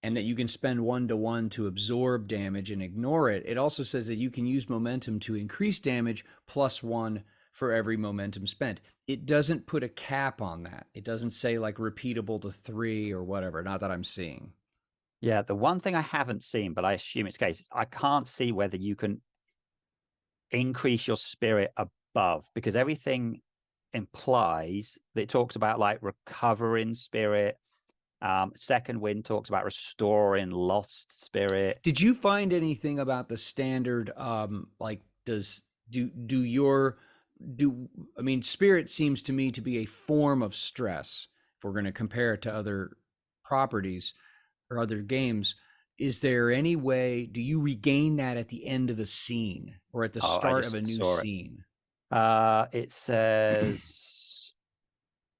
Speaker 1: and that you can spend 1 to absorb damage and ignore it. It also says that you can use momentum to increase damage +1 for every momentum spent. It doesn't put a cap on that. It doesn't say like repeatable to 3 or whatever. Not that I'm seeing.
Speaker 2: Yeah, the one thing I haven't seen, but I assume it's the case, I can't see whether you can increase your spirit above, because everything implies that it talks about like recovering spirit. Second wind talks about restoring lost spirit.
Speaker 1: Did you find anything about the standard like I mean, spirit seems to me to be a form of stress if we're going to compare it to other properties or other games. Is there any way, do you regain that at the end of a scene or at the start of a new scene?
Speaker 2: It says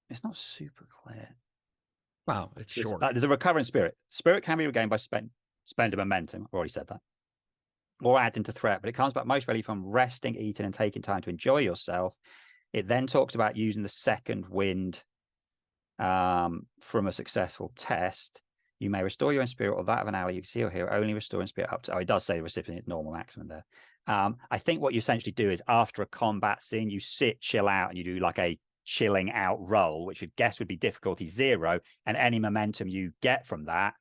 Speaker 2: it's not super clear.
Speaker 1: Wow, it's short.
Speaker 2: There's a recovering spirit. Spirit can be regained by spending momentum. I've already said that. Or adding to threat, but it comes back most value from resting, eating, and taking time to enjoy yourself. It then talks about using the second wind from a successful test. You may restore your own spirit or that of an ally you can see or hear, only restoring spirit up to. Oh, it does say the recipient normal maximum there. I think what you essentially do is after a combat scene, you sit, chill out, and you do like a chilling out roll, which I guess would be difficulty 0. And any momentum you get from that,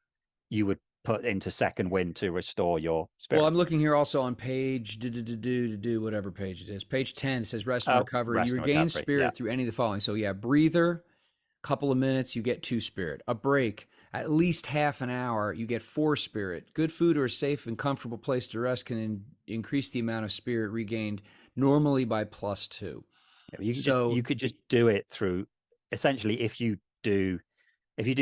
Speaker 2: you would put into second wind to restore your spirit.
Speaker 1: Well, I'm looking here also on page whatever page it is. Page 10, it says rest and recovery. You regain spirit through any of the following. So yeah, breather, couple of minutes, you get 2 spirit. A break, at least half an hour, you get 4 spirit. Good food or a safe and comfortable place to rest can increase the amount of spirit regained normally by +2.
Speaker 2: Yeah, you could just do it through, essentially, if you do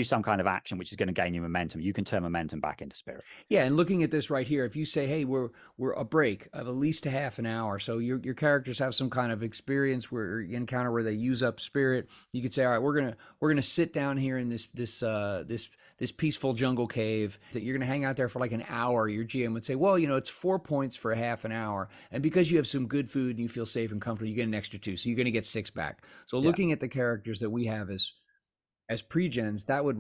Speaker 2: some kind of action which is going to gain you momentum, you can turn momentum back into spirit.
Speaker 1: Yeah, and looking at this right here, if you say, hey, we're a break of at least a half an hour, so your characters have some kind of experience where encounter where they use up spirit, you could say, all right, we're gonna sit down here in this peaceful jungle cave that you're gonna hang out there for like an hour. Your GM would say, well, it's 4 points for a half an hour, and because you have some good food and you feel safe and comfortable, you get an extra 2, so you're gonna get 6 back. So looking at the characters that we have as pre-gens, that would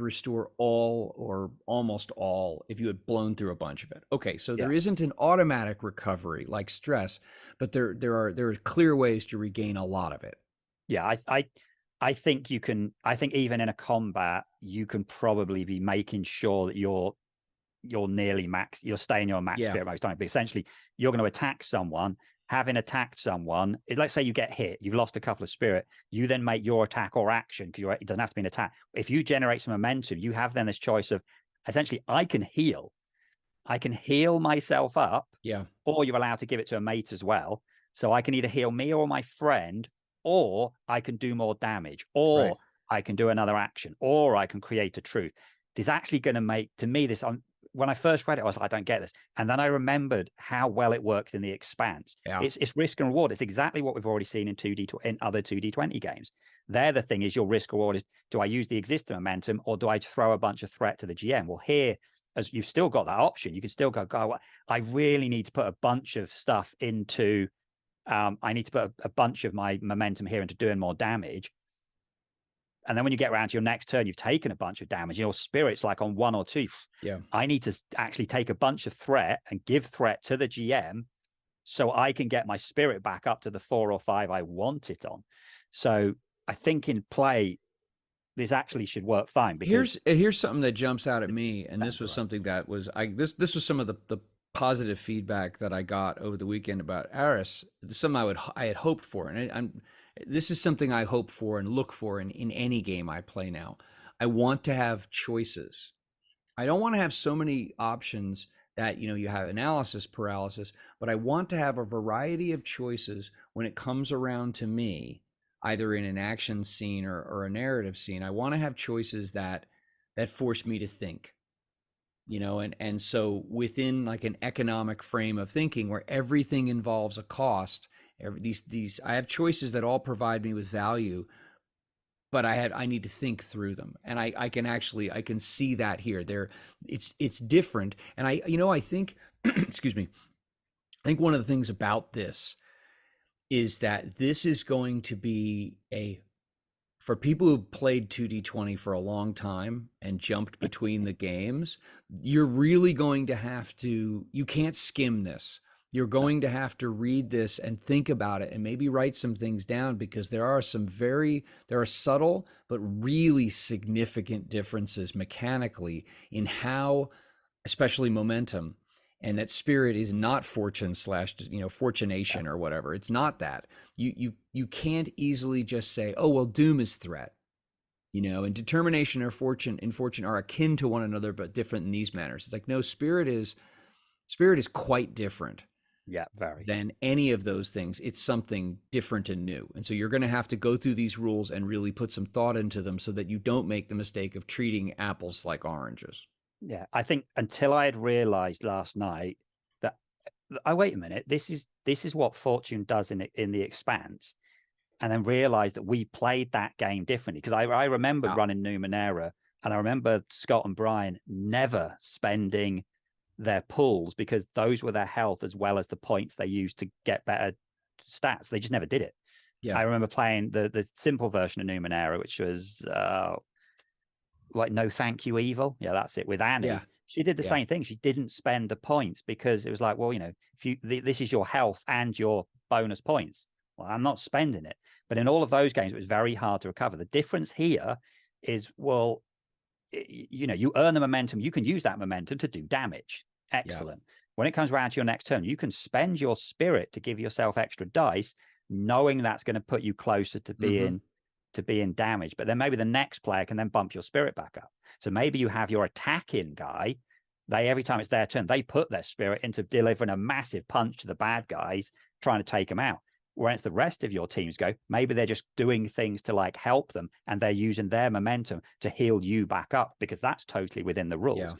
Speaker 1: restore all or almost all if you had blown through a bunch of it. Okay, so there isn't an automatic recovery like stress, but there are clear ways to regain a lot of it.
Speaker 2: Yeah, I think you can. I think even in a combat, you can probably be making sure that you're nearly max. You're staying your max spirit most time. But essentially, you're going to attack someone. Having attacked someone, let's say you get hit, you've lost a couple of spirit, you then make your attack or action, because it doesn't have to be an attack. If you generate some momentum, you have then this choice of, essentially, I can heal myself up, or you're allowed to give it to a mate as well. So I can either heal me or my friend, or I can do more damage, or I can do another action, or I can create a truth. There's actually going to make, to me, this, when I first read it, I was like, I don't get this. And then I remembered how well it worked in The Expanse. Yeah. It's risk and reward. It's exactly what we've already seen in other 2D20 games. There, the thing is, your risk reward is, do I use the existing momentum, or do I throw a bunch of threat to the GM? Well, here, as you've still got that option, you can still go, I really need to put a bunch of stuff into, I need to put a bunch of my momentum here into doing more damage. And then when you get around to your next turn, you've taken a bunch of damage. Your spirit's like on 1 or 2.
Speaker 1: Yeah.
Speaker 2: I need to actually take a bunch of threat and give threat to the GM so I can get my spirit back up to the 4 or 5 I want it on. So I think in play, this actually should work fine. Because
Speaker 1: here's something that jumps out at me, and this was something that was this was some of the positive feedback that I got over the weekend about Aris. Something I had hoped for, and this is something I hope for and look for in any game I play now. I want to have choices. I don't want to have so many options that, you have analysis paralysis, but I want to have a variety of choices when it comes around to me, either in an action scene or a narrative scene. I want to have choices that force me to think. and so within like an economic frame of thinking where everything involves a cost, these I have choices that all provide me with value, but I need to think through them, and I can actually I can see that here. It's different, and I think excuse me, I think one of the things about this is that this is going to be a for people who've played 2D20 for a long time and jumped between the games, you're really going to have to, you can't skim this. You're going to have to read this and think about it and maybe write some things down, because there are there are subtle but really significant differences mechanically in how, especially momentum, and that spirit is not fortune slash fortunation or whatever. It's not that. You can't easily just say, oh well, doom is threat, and determination or fortune are akin to one another but different in these manners. It's like, no, spirit is quite different.
Speaker 2: Yeah, very.
Speaker 1: Than any of those things. It's something different and new. And so you're going to have to go through these rules and really put some thought into them so that you don't make the mistake of treating apples like oranges.
Speaker 2: Yeah, I think until I had realized last night that I wait a minute, this is what fortune does in the Expanse, and then realized that we played that game differently, because I remember running Numenera, and I remember Scott and Brian never spending their pools because those were their health as well as the points they used to get better stats. They just never did it. Yeah. I remember playing the simple version of Numenera, which was like No Thank You Evil. Yeah, that's it. With Annie. Yeah. She did the same thing. She didn't spend the points because it was like, well, if this is your health and your bonus points. Well, I'm not spending it. But in all of those games, it was very hard to recover. The difference here is, well, you earn the momentum. You can use that momentum to do damage. Excellent. Yeah. When it comes around to your next turn, you can spend your spirit to give yourself extra dice, knowing that's going to put you closer to being damaged. But then maybe the next player can then bump your spirit back up. So maybe you have your attacking guy. Every time it's their turn, they put their spirit into delivering a massive punch to the bad guys, trying to take them out. Whereas the rest of your teams go, maybe they're just doing things to like help them, and they're using their momentum to heal you back up, because that's totally within the rules. Yeah.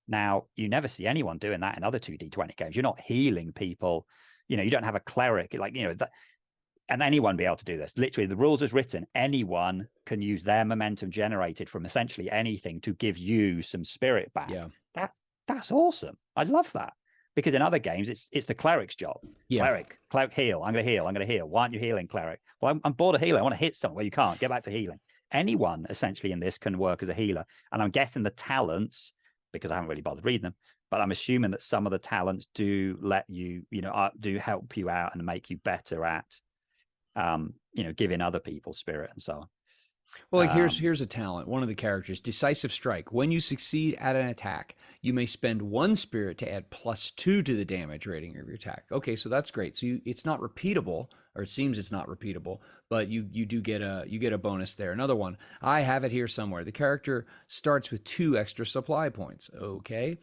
Speaker 2: Now, you never see anyone doing that in other 2D20 games. You're not healing people. You don't have a cleric, and anyone be able to do this. Literally, the rules as written, anyone can use their momentum generated from essentially anything to give you some spirit back. Yeah. That's awesome. I love that. Because in other games, it's the cleric's job. Yeah. Cleric, heal. I'm going to heal. Why aren't you healing, cleric? Well, I'm bored of healing. I want to hit someone. Well, you can't. Get back to healing. Anyone, essentially, in this can work as a healer. And I'm guessing the talents, because I haven't really bothered reading them, but I'm assuming that some of the talents do let you, do help you out and make you better at, giving other people spirit and so on.
Speaker 1: Well, like here's a talent. One of the characters, Decisive Strike. When you succeed at an attack, you may spend 1 spirit to add +2 to the damage rating of your attack. Okay, so that's great. So it's not repeatable, or it seems it's not repeatable, but you do get a bonus there. Another one, I have it here somewhere. The character starts with 2 extra supply points. Okay.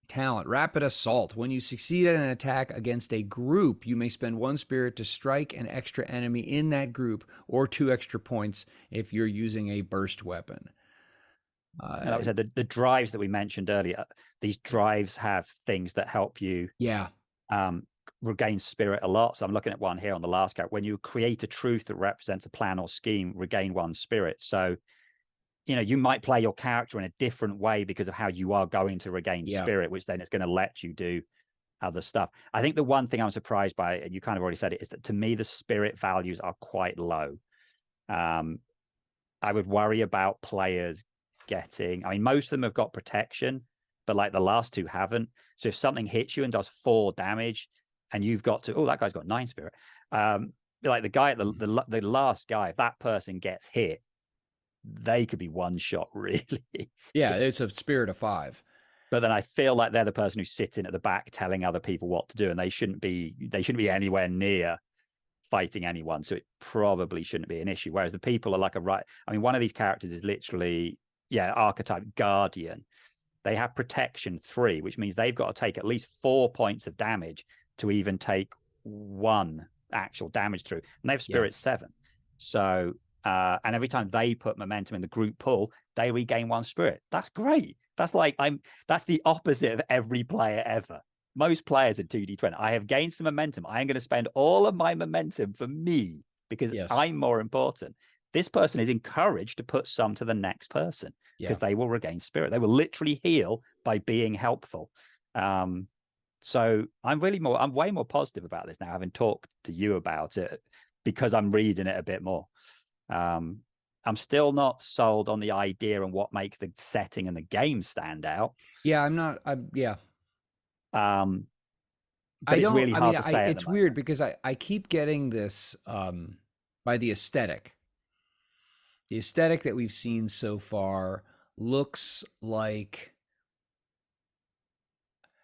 Speaker 1: Talent, Rapid Assault. When you succeed at an attack against a group, you may spend 1 spirit to strike an extra enemy in that group, or 2 extra points if you're using a burst weapon.
Speaker 2: And like I said, the drives that we mentioned earlier, these drives have things that help you regain spirit a lot. So I'm looking at one here on the last character. When you create a truth that represents a plan or scheme, regain 1 spirit. So you might play your character in a different way because of how you are going to regain spirit, which then is going to let you do other stuff. I think the one thing I'm surprised by, and you kind of already said it, is that to me, the spirit values are quite low. I would worry about players getting, most of them have got protection, but like the last 2 haven't. So if something hits you and does 4 damage and you've got to, that guy's got 9 spirit. Like the guy, the last guy, if that person gets hit, they could be one shot really easy.
Speaker 1: Yeah, it's a spirit of 5.
Speaker 2: But then I feel like they're the person who's sitting at the back telling other people what to do, and they shouldn't be anywhere near fighting anyone. So it probably shouldn't be an issue. Whereas the people are like one of these characters is literally, archetype Guardian. They have protection 3, which means they've got to take at least 4 points of damage to even take 1 actual damage through. And they have spirit 7. So And every time they put momentum in the group pull, they regain 1 spirit. That's great. That's like that's the opposite of every player ever. Most players at 2D20, I have gained some momentum. I am going to spend all of my momentum for me because I'm more important. This person is encouraged to put some to the next person because they will regain spirit. They will literally heal by being helpful. So I'm way more positive about this now, having talked to you about it, because I'm reading it a bit more. I'm still not sold on the idea and what makes the setting and the game stand out.
Speaker 1: Yeah, I'm not.
Speaker 2: But it's really hard to say.
Speaker 1: It's weird because I keep getting this by the aesthetic. The aesthetic that we've seen so far looks like,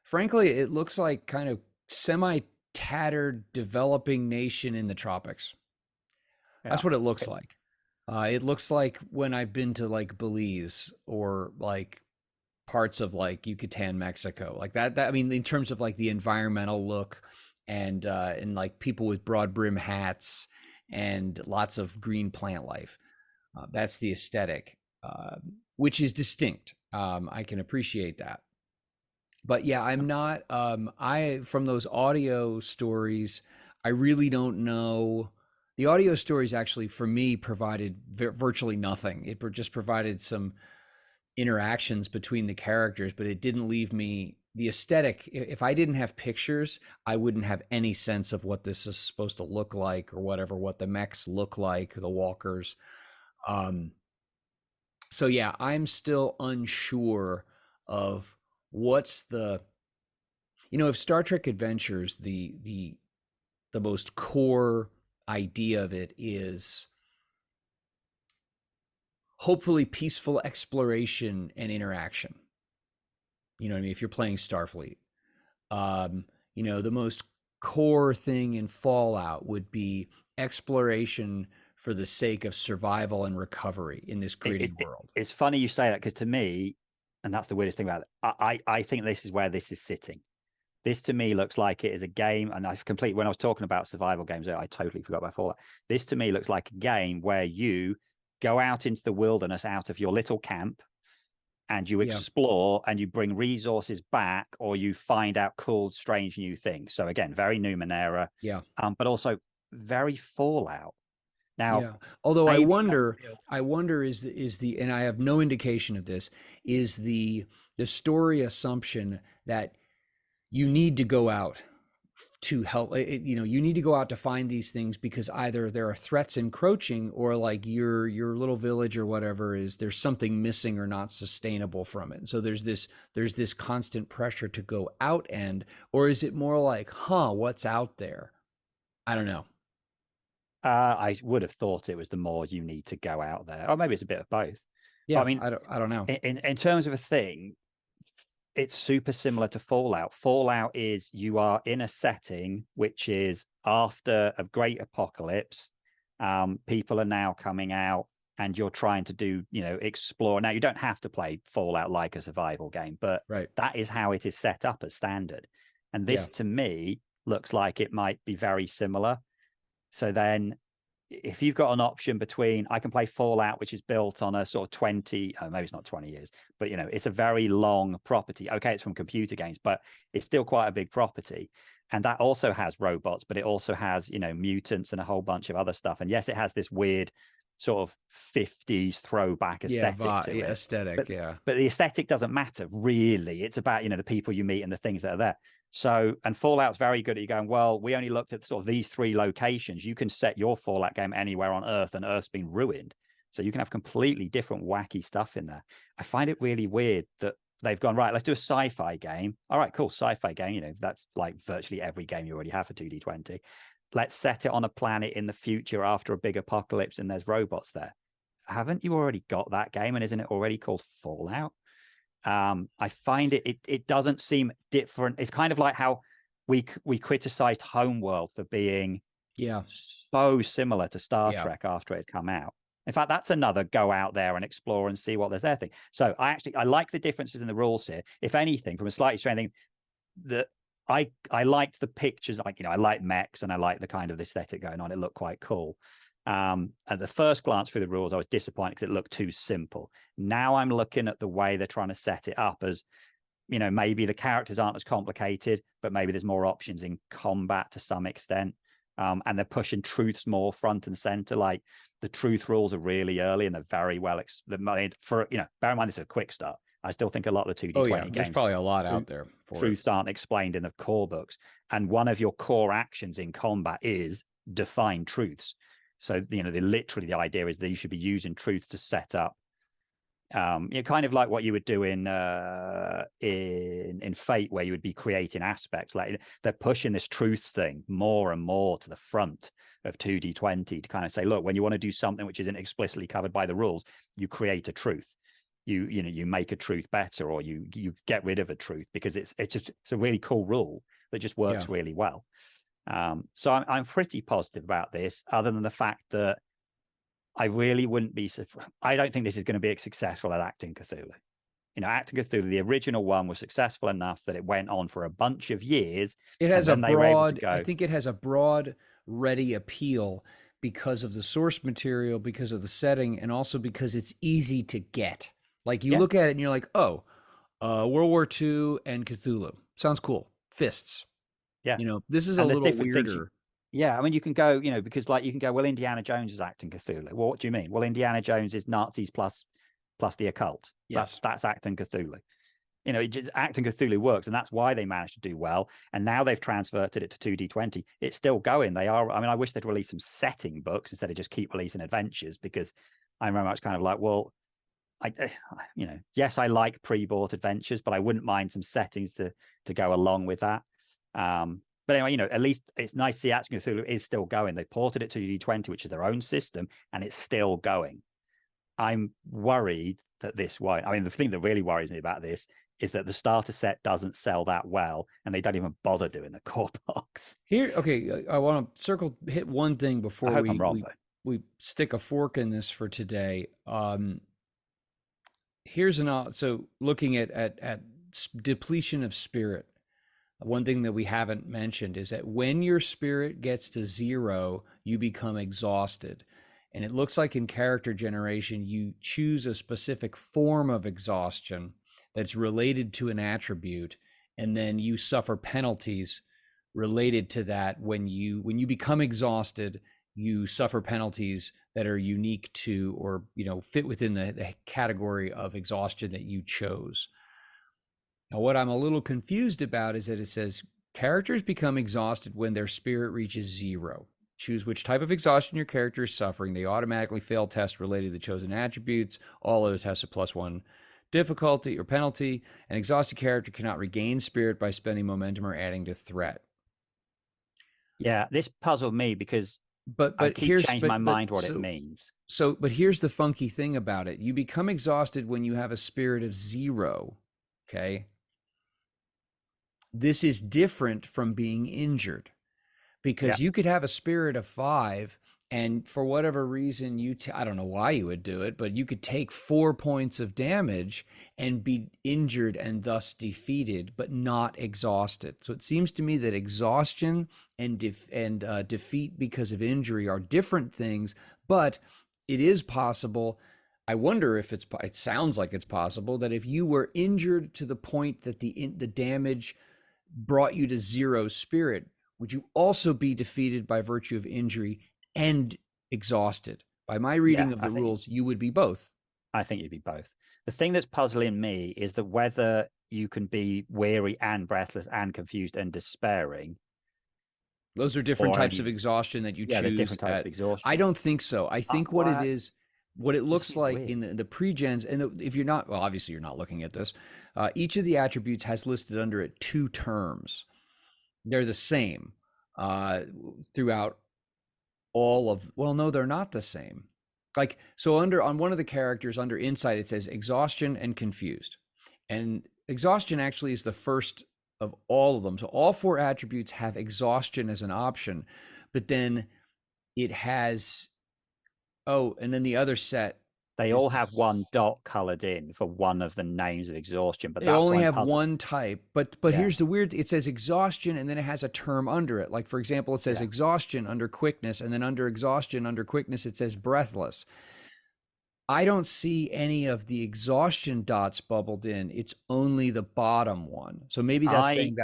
Speaker 1: frankly, it looks like kind of semi-tattered developing nation in the tropics. That's what it looks like. It looks like when I've been to like Belize or like parts of like Yucatan, Mexico, like that. I mean, in terms of like the environmental look and like people with broad brim hats and lots of green plant life. That's the aesthetic, which is distinct. I can appreciate that. But yeah, I'm not, from those audio stories, I really don't know. The audio stories actually, for me, provided virtually nothing. It just provided some interactions between the characters, but it didn't leave me the aesthetic. If I didn't have pictures, I wouldn't have any sense of what this is supposed to look like or whatever, what the mechs look like, the walkers. So yeah, I'm still unsure of what's the, if Star Trek Adventures, the most core idea of it is hopefully peaceful exploration and interaction. You know what I mean? If you're playing Starfleet, the most core thing in Fallout would be exploration for the sake of survival and recovery in this created world.
Speaker 2: It's funny you say that, because to me, and that's the weirdest thing about it, I think this is where this is sitting. This to me looks like it is a game, and when I was talking about survival games, I totally forgot about Fallout. This to me looks like a game where you go out into the wilderness out of your little camp and you explore and you bring resources back, or you find out cool, strange new things. So again, very Numenera, but also very Fallout. Now,
Speaker 1: although I wonder is the, and I have no indication of this, is the story assumption that you need to go out to help. You need to go out to find these things because either there are threats encroaching, or like your little village or whatever there's something missing or not sustainable from it. So there's this constant pressure to go out, or is it more like, what's out there? I don't know.
Speaker 2: I would have thought it was the more you need to go out there, or maybe it's a bit of both.
Speaker 1: Yeah,
Speaker 2: but, I mean,
Speaker 1: I don't know.
Speaker 2: In terms of a thing, it's super similar to Fallout. Fallout is, you are in a setting which is after a great apocalypse. People are now coming out, and you're trying to do, explore. Now, you don't have to play Fallout like a survival game, but that is how it is set up as standard. And this, to me, looks like it might be very similar. So then if you've got an option between, I can play Fallout, which is built on a sort of 20, maybe it's not 20 years, but it's a very long property. Okay, it's from computer games, but it's still quite a big property. And that also has robots, but it also has, mutants and a whole bunch of other stuff. And yes, it has this weird sort of 50s throwback aesthetic to it.
Speaker 1: Aesthetic,
Speaker 2: But the aesthetic doesn't matter, really. It's about, the people you meet and the things that are there. So, and Fallout's very good at you going, well, we only looked at sort of these 3 locations. You can set your Fallout game anywhere on Earth, and Earth's been ruined. So you can have completely different wacky stuff in there. I find it really weird that they've gone, right, let's do a sci-fi game. All right, cool, sci-fi game. That's like virtually every game you already have for 2D20. Let's set it on a planet in the future after a big apocalypse and there's robots there. Haven't you already got that game? And isn't it already called Fallout? I find it doesn't seem different. It's kind of like how we criticized Homeworld for being so similar to Star Trek after it had come out. In fact, that's another go out there and explore and see what there's there thing. So I like the differences in the rules here. If anything, from a slightly strange thing, that I liked the pictures. Like, I like mechs and I like the kind of aesthetic going on. It looked quite cool. At the first glance through the rules, I was disappointed because it looked too simple. Now I'm looking at the way they're trying to set it up as, maybe the characters aren't as complicated, but maybe there's more options in combat to some extent. And they're pushing truths more front and center. Like the truth rules are really early and they're very well made for, bear in mind this is a quick start. I still think a lot of the 2D20 games,
Speaker 1: there's probably a lot out there for
Speaker 2: truths aren't explained in the core books. And one of your core actions in combat is define truths. So, the idea is that you should be using truths to set up, kind of like what you would do in Fate, where you would be creating aspects. Like they're pushing this truth thing more and more to the front of 2D20 to kind of say, look, when you want to do something which isn't explicitly covered by the rules, you create a truth. You make a truth better, or you get rid of a truth, because it's a really cool rule that just works really well. So I'm pretty positive about this, other than the fact that I really wouldn't be. I don't think this is going to be as successful as Acting Cthulhu. Acting Cthulhu, the original one, was successful enough that it went on for a bunch of years.
Speaker 1: It has I think it has a broad, ready appeal because of the source material, because of the setting, and also because it's easy to get. Like you look at it and you're like, oh, World War II and Cthulhu. Sounds cool. Fists.
Speaker 2: Yeah.
Speaker 1: This is a little weirder.
Speaker 2: I mean, you can go, because like you can go, well, Indiana Jones is Acting Cthulhu. Well, what do you mean? Well, Indiana Jones is Nazis plus the occult.
Speaker 1: Yes.
Speaker 2: That's Acting Cthulhu. Acting Cthulhu works, and that's why they managed to do well. And now they've transferred it to 2D20. It's still going. I wish they'd release some setting books instead of just keep releasing adventures, because I'm very much kind of like, well, yes, I like pre-bought adventures, but I wouldn't mind some settings to go along with that. But anyway, at least it's nice to see Acting Cthulhu is still going. They ported it to D20, which is their own system, and it's still going. I'm worried that this won't. I mean, the thing that really worries me about this is that the starter set doesn't sell that well, and they don't even bother doing the core box.
Speaker 1: Here, okay, I want to hit one thing before we stick a fork in this for today. So looking at depletion of spirit. One thing that we haven't mentioned is that when your spirit gets to 0, you become exhausted. And it looks like in character generation, you choose a specific form of exhaustion that's related to an attribute, and then you suffer penalties related to that. When you become exhausted, you suffer penalties that are unique to, or fit within the category of exhaustion that you chose. Now, what I'm a little confused about is that it says characters become exhausted when their spirit reaches 0. Choose which type of exhaustion your character is suffering. They automatically fail tests related to the chosen attributes. All other tests are +1 difficulty or penalty. An exhausted character cannot regain spirit by spending momentum or adding to threat.
Speaker 2: Yeah, this puzzled me because I keep changing my mind what it means.
Speaker 1: But here's the funky thing about it. You become exhausted when you have a spirit of 0. Okay. This is different from being injured, because you could have a spirit of 5, and for whatever reason, I don't know why you would do it, but you could take 4 points of damage and be injured and thus defeated, but not exhausted. So it seems to me that exhaustion and defeat because of injury are different things, but it is possible. I wonder if it sounds like it's possible that if you were injured to the point that the damage brought you to 0 spirit, would you also be defeated by virtue of injury and exhausted? By my reading of the rules, you would be both.
Speaker 2: I think you'd be both. The thing that's puzzling me is that whether you can be weary and breathless and confused and despairing.
Speaker 1: Those are different types of exhaustion that you choose.
Speaker 2: Yeah, different types of exhaustion.
Speaker 1: I don't think so. I think what it is, what it looks like in the pre-gens, and if you're not, well, obviously you're not looking at this, each of the attributes has listed under it 2 terms. They're the same throughout all of, well, no, they're not the same. Like, so on one of the characters under insight, it says exhaustion and confused. And exhaustion actually is the first of all of them. So all 4 attributes have exhaustion as an option, but then it has, and then the other set
Speaker 2: They all
Speaker 1: Is
Speaker 2: have one
Speaker 1: this?
Speaker 2: dot colored in for one of the names of exhaustion, but
Speaker 1: They
Speaker 2: that's why
Speaker 1: only
Speaker 2: I'm
Speaker 1: have
Speaker 2: puzzled.
Speaker 1: one type, but
Speaker 2: Yeah,
Speaker 1: here's the weird, it says exhaustion and then it has a term under it. Like for example, it says
Speaker 2: yeah.
Speaker 1: exhaustion under quickness, and then under exhaustion under quickness it says breathless. I don't see any of the exhaustion dots bubbled in. It's only the bottom one. So maybe that's
Speaker 2: I
Speaker 1: saying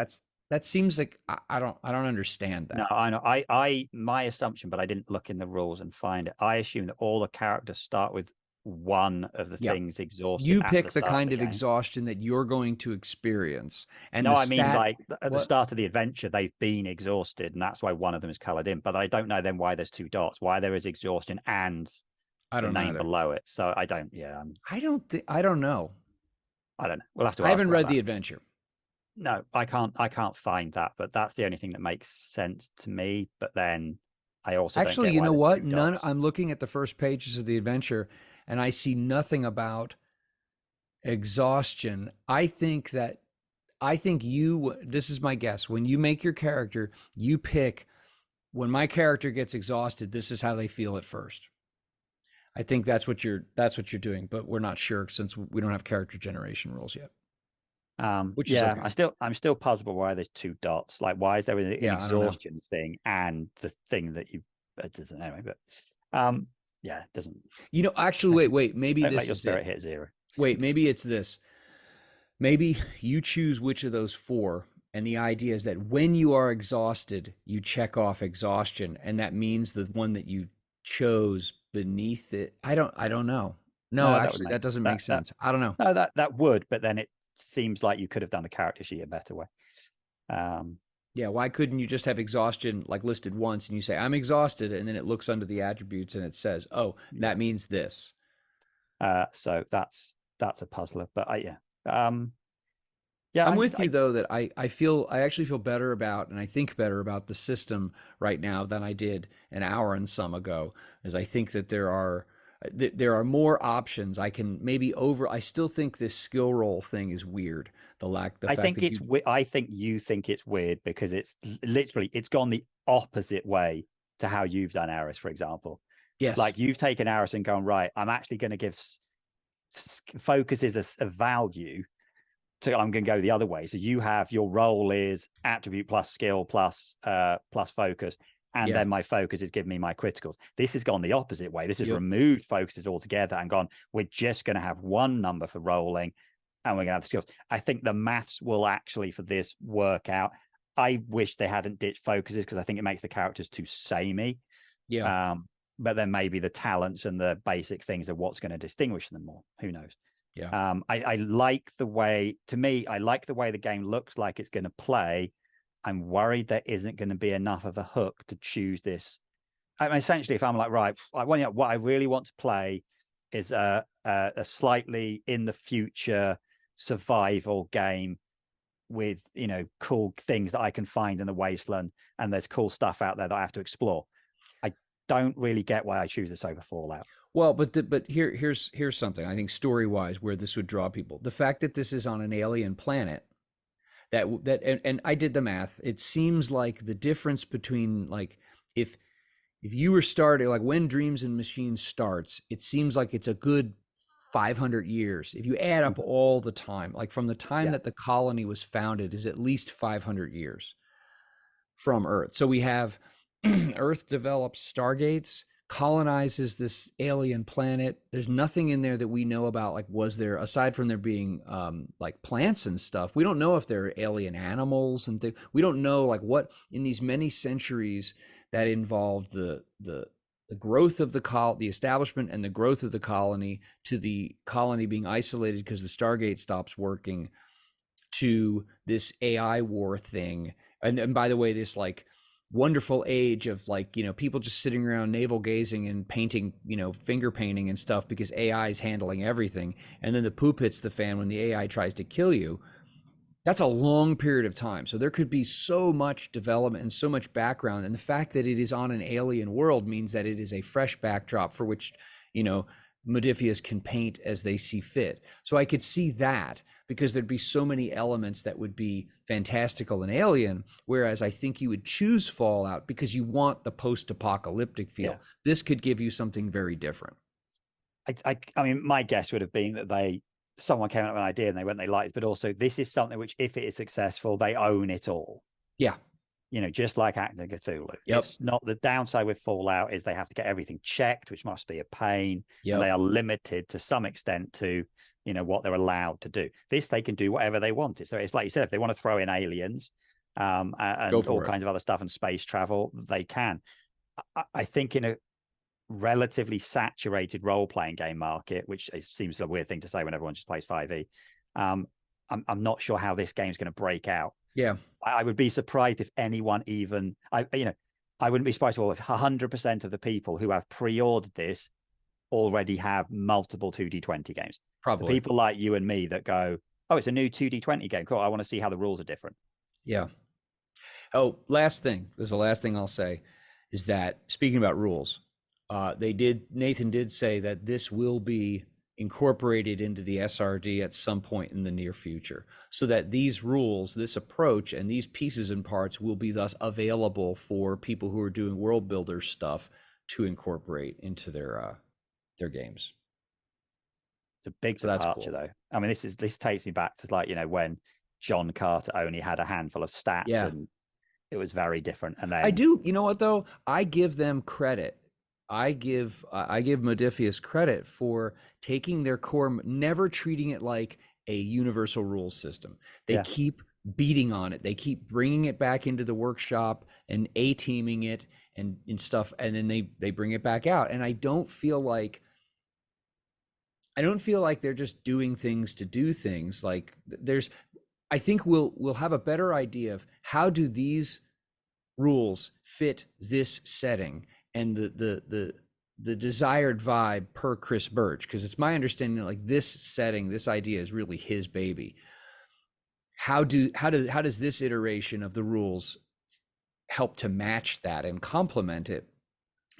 Speaker 1: that seems like I don't understand
Speaker 2: No,
Speaker 1: that.
Speaker 2: I know. I my assumption, but I didn't look in the rules and find it. I assume that all the characters start with one of the
Speaker 1: Yeah.
Speaker 2: things exhausted
Speaker 1: You
Speaker 2: at the
Speaker 1: pick the
Speaker 2: start of
Speaker 1: kind
Speaker 2: the
Speaker 1: of
Speaker 2: game.
Speaker 1: exhaustion that you're going to experience. And
Speaker 2: No,
Speaker 1: the
Speaker 2: I mean
Speaker 1: stat
Speaker 2: like at the
Speaker 1: what
Speaker 2: start of the adventure, they've been exhausted, and that's why one of them is colored in. But I don't know then why there's two dots, why there is exhaustion and
Speaker 1: I
Speaker 2: the
Speaker 1: don't
Speaker 2: name
Speaker 1: either.
Speaker 2: below it. So I don't. Yeah,
Speaker 1: I don't know.
Speaker 2: I don't know. We'll have to
Speaker 1: I
Speaker 2: ask
Speaker 1: haven't
Speaker 2: about
Speaker 1: read the
Speaker 2: that.
Speaker 1: adventure.
Speaker 2: No, I can't. I can't find that. But that's the only thing that makes sense to me. But then I also don't
Speaker 1: Actually,
Speaker 2: get
Speaker 1: you
Speaker 2: why
Speaker 1: know
Speaker 2: there's
Speaker 1: what?
Speaker 2: two
Speaker 1: None
Speaker 2: dots.
Speaker 1: I'm looking at the first pages of the adventure and I see nothing about exhaustion. I think you this is my guess. When you make your character, you pick when my character gets exhausted, this is how they feel at first. I think that's what you're doing, but we're not sure since we don't have character generation rules yet, which is
Speaker 2: Yeah,
Speaker 1: okay.
Speaker 2: I'm still puzzled by why there's two dots. Like, why is there an
Speaker 1: Yeah, I don't know.
Speaker 2: exhaustion thing and the thing that you? It doesn't anyway. But yeah, it doesn't.
Speaker 1: You know, actually,
Speaker 2: I think
Speaker 1: wait. Maybe
Speaker 2: don't let
Speaker 1: this
Speaker 2: your
Speaker 1: is it.
Speaker 2: spirit hit zero.
Speaker 1: Wait, maybe it's this. Maybe you choose which of those four, and the idea is that when you are exhausted, you check off exhaustion, and that means the one that you chose beneath it. I don't know. No,
Speaker 2: No, that would
Speaker 1: actually,
Speaker 2: make
Speaker 1: that doesn't make
Speaker 2: that
Speaker 1: sense. I don't know.
Speaker 2: no that would, but then it seems like you could have done the character sheet a better way. Um,
Speaker 1: Yeah, why couldn't you just have exhaustion like listed once and you say I'm exhausted and then it looks under the attributes and it says, "Oh,
Speaker 2: yeah.
Speaker 1: that means this."
Speaker 2: So that's a puzzler. But yeah,
Speaker 1: I'm with you
Speaker 2: I
Speaker 1: though that I actually feel better about and I think better about the system right now than I did an hour and some ago, as I think that there are more options. I can maybe over I still think this skill roll thing is weird. The
Speaker 2: I
Speaker 1: fact
Speaker 2: think
Speaker 1: that
Speaker 2: it's
Speaker 1: you
Speaker 2: I think you think it's weird because it's literally it's gone the opposite way to how you've done Aris, for example.
Speaker 1: yes.
Speaker 2: Like you've taken Aris and gone, right, I'm actually going to give focuses a value to I'm going to go the other way. So you have your role is attribute plus skill plus focus, and
Speaker 1: Yeah.
Speaker 2: then my focus is giving me my criticals. This has gone the opposite way. This has
Speaker 1: Yep.
Speaker 2: removed focuses altogether and gone, we're just going to have one number for rolling and we're going to have the skills. I think the maths will actually for this work out. I wish they hadn't ditched focuses because I think it makes the characters too samey.
Speaker 1: Yeah.
Speaker 2: But then maybe the talents and the basic things are what's going to distinguish them more. Who knows?
Speaker 1: Yeah.
Speaker 2: I like the way, to me, I like the way the game looks like it's going to play. I'm worried there isn't going to be enough of a hook to choose this. I mean, essentially, if I'm like, right, what I really want to play is a slightly in the future survival game with, cool things that I can find in the wasteland, and there's cool stuff out there that I have to explore. I don't really get why I choose this over Fallout.
Speaker 1: Well, but here's something I think story wise where this would draw people. The fact that this is on an alien planet and I did the math. It seems like the difference between like if you were starting like when Dreams and Machines starts, it seems like it's a good 500 years. If you add up
Speaker 2: Mhm.
Speaker 1: all the time, like from the time
Speaker 2: Yeah,
Speaker 1: that the colony was founded is at least 500 years from Earth. So we have Earth develops stargates, colonizes this alien planet. There's nothing in there that we know about. Like, was there aside from there being like plants and stuff? We don't know if there are alien animals and things. We don't know like what in these many centuries that involved the growth of the establishment and the growth of the colony to the colony being isolated because the Stargate stops working to this AI war thing. And by the way, this like wonderful age of like, people just sitting around navel gazing and painting, finger painting and stuff because AI is handling everything. And then the poop hits the fan when the AI tries to kill you. That's a long period of time. So there could be so much development and so much background. And the fact that it is on an alien world means that it is a fresh backdrop for which, Modifius can paint as they see fit. So I could see that because there'd be so many elements that would be fantastical and alien. Whereas I think you would choose Fallout because you want the post-apocalyptic feel.
Speaker 2: yeah.
Speaker 1: This could give you something very different.
Speaker 2: I mean, my guess would have been that someone came up with an idea and they liked it, but also this is something which, if it is successful, they own it all.
Speaker 1: Yeah.
Speaker 2: Just like Act of Cthulhu.
Speaker 1: Yep.
Speaker 2: It's not the downside with Fallout is they have to get everything checked, which must be a pain.
Speaker 1: Yep.
Speaker 2: And they are limited to some extent to, what they're allowed to do. This, they can do whatever they want. It's like you said, if they want to throw in aliens and all kinds of other stuff and space travel, they can. I think in a relatively saturated role-playing game market, which seems a weird thing to say when everyone just plays 5e, I'm not sure how this game's going to break out.
Speaker 1: Yeah.
Speaker 2: I would be surprised if anyone even, I wouldn't be surprised if 100% of the people who have pre-ordered this already have multiple 2D20 games.
Speaker 1: Probably.
Speaker 2: The people like you and me that go, oh, it's a new 2D20 game. Cool. I want to see how the rules are different.
Speaker 1: Yeah. Oh, last thing. There's the last thing I'll say is that, speaking about rules, Nathan did say that this will be incorporated into the SRD at some point in the near future, so that these rules, this approach, and these pieces and parts will be thus available for people who are doing world builder stuff to incorporate into their games.
Speaker 2: It's a big departure, though. I mean, this takes me back to when John Carter only had a handful of stats, and it was very different. And then
Speaker 1: you know what though? I give them credit. I give Modiphius credit for taking their core, never treating it like a universal rules system. They keep beating on it. They keep bringing it back into the workshop and A-teaming it and stuff, and then they bring it back out. And I don't feel like they're just doing things to do things. Like I think we'll have a better idea of how do these rules fit this setting and the desired vibe per Chris Birch, because it's my understanding that like this setting, this idea is really his baby. How does this iteration of the rules help to match that and complement it?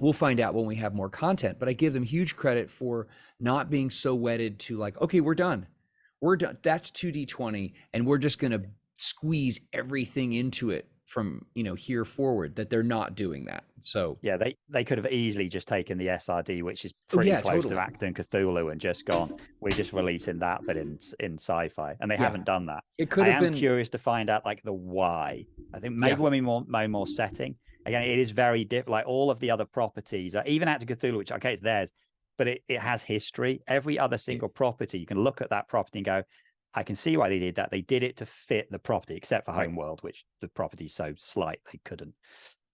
Speaker 1: We'll find out when we have more content, but I give them huge credit for not being so wedded to like, okay, we're done. That's 2D20, and we're just going to squeeze everything into it from here forward, that they're not doing that. So
Speaker 2: yeah, they could have easily just taken the SRD, which is pretty close to Act and Cthulhu, and just gone, we're just releasing that but in sci-fi, and they haven't done that.
Speaker 1: It could have been
Speaker 2: curious to find out like the why. I think maybe when we more setting, again, it is very different. Like all of the other properties, even Act of Cthulhu, which it's theirs, but it has history. Every other single property, you can look at that property and go, I can see why they did that. They did it to fit the property, except for Homeworld, which the property is so slight they couldn't.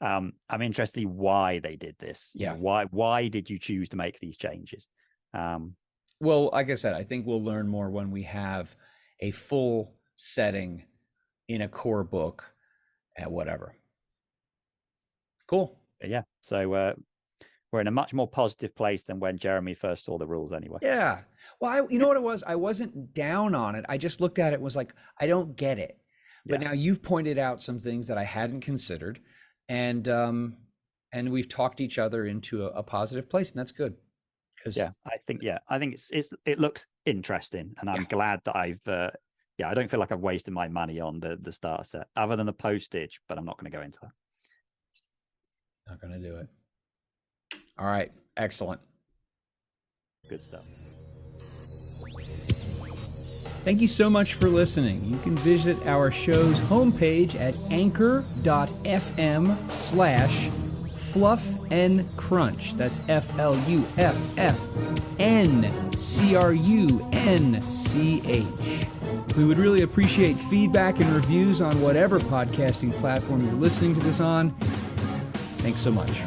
Speaker 2: I'm interested in why they did this.
Speaker 1: Yeah.
Speaker 2: Why did you choose to make these changes?
Speaker 1: Well, like I said, I think we'll learn more when we have a full setting in a core book and whatever. Cool.
Speaker 2: Yeah. So we're in a much more positive place than when Jeremy first saw the rules anyway.
Speaker 1: Yeah. Well, you know what it was? I wasn't down on it. I just looked at it and was like, I don't get it. But now you've pointed out some things that I hadn't considered, and we've talked each other into a positive place, and that's good.
Speaker 2: I think it looks interesting, and I'm glad that I don't feel like I've wasted my money on the starter set, other than the postage, but I'm not going to go into that.
Speaker 1: Not going to do it. All right. Excellent.
Speaker 2: Good stuff.
Speaker 1: Thank you so much for listening. You can visit our show's homepage at anchor.fm/fluffncrunch. That's FLUFFNCRUNCH. We would really appreciate feedback and reviews on whatever podcasting platform you're listening to this on. Thanks so much.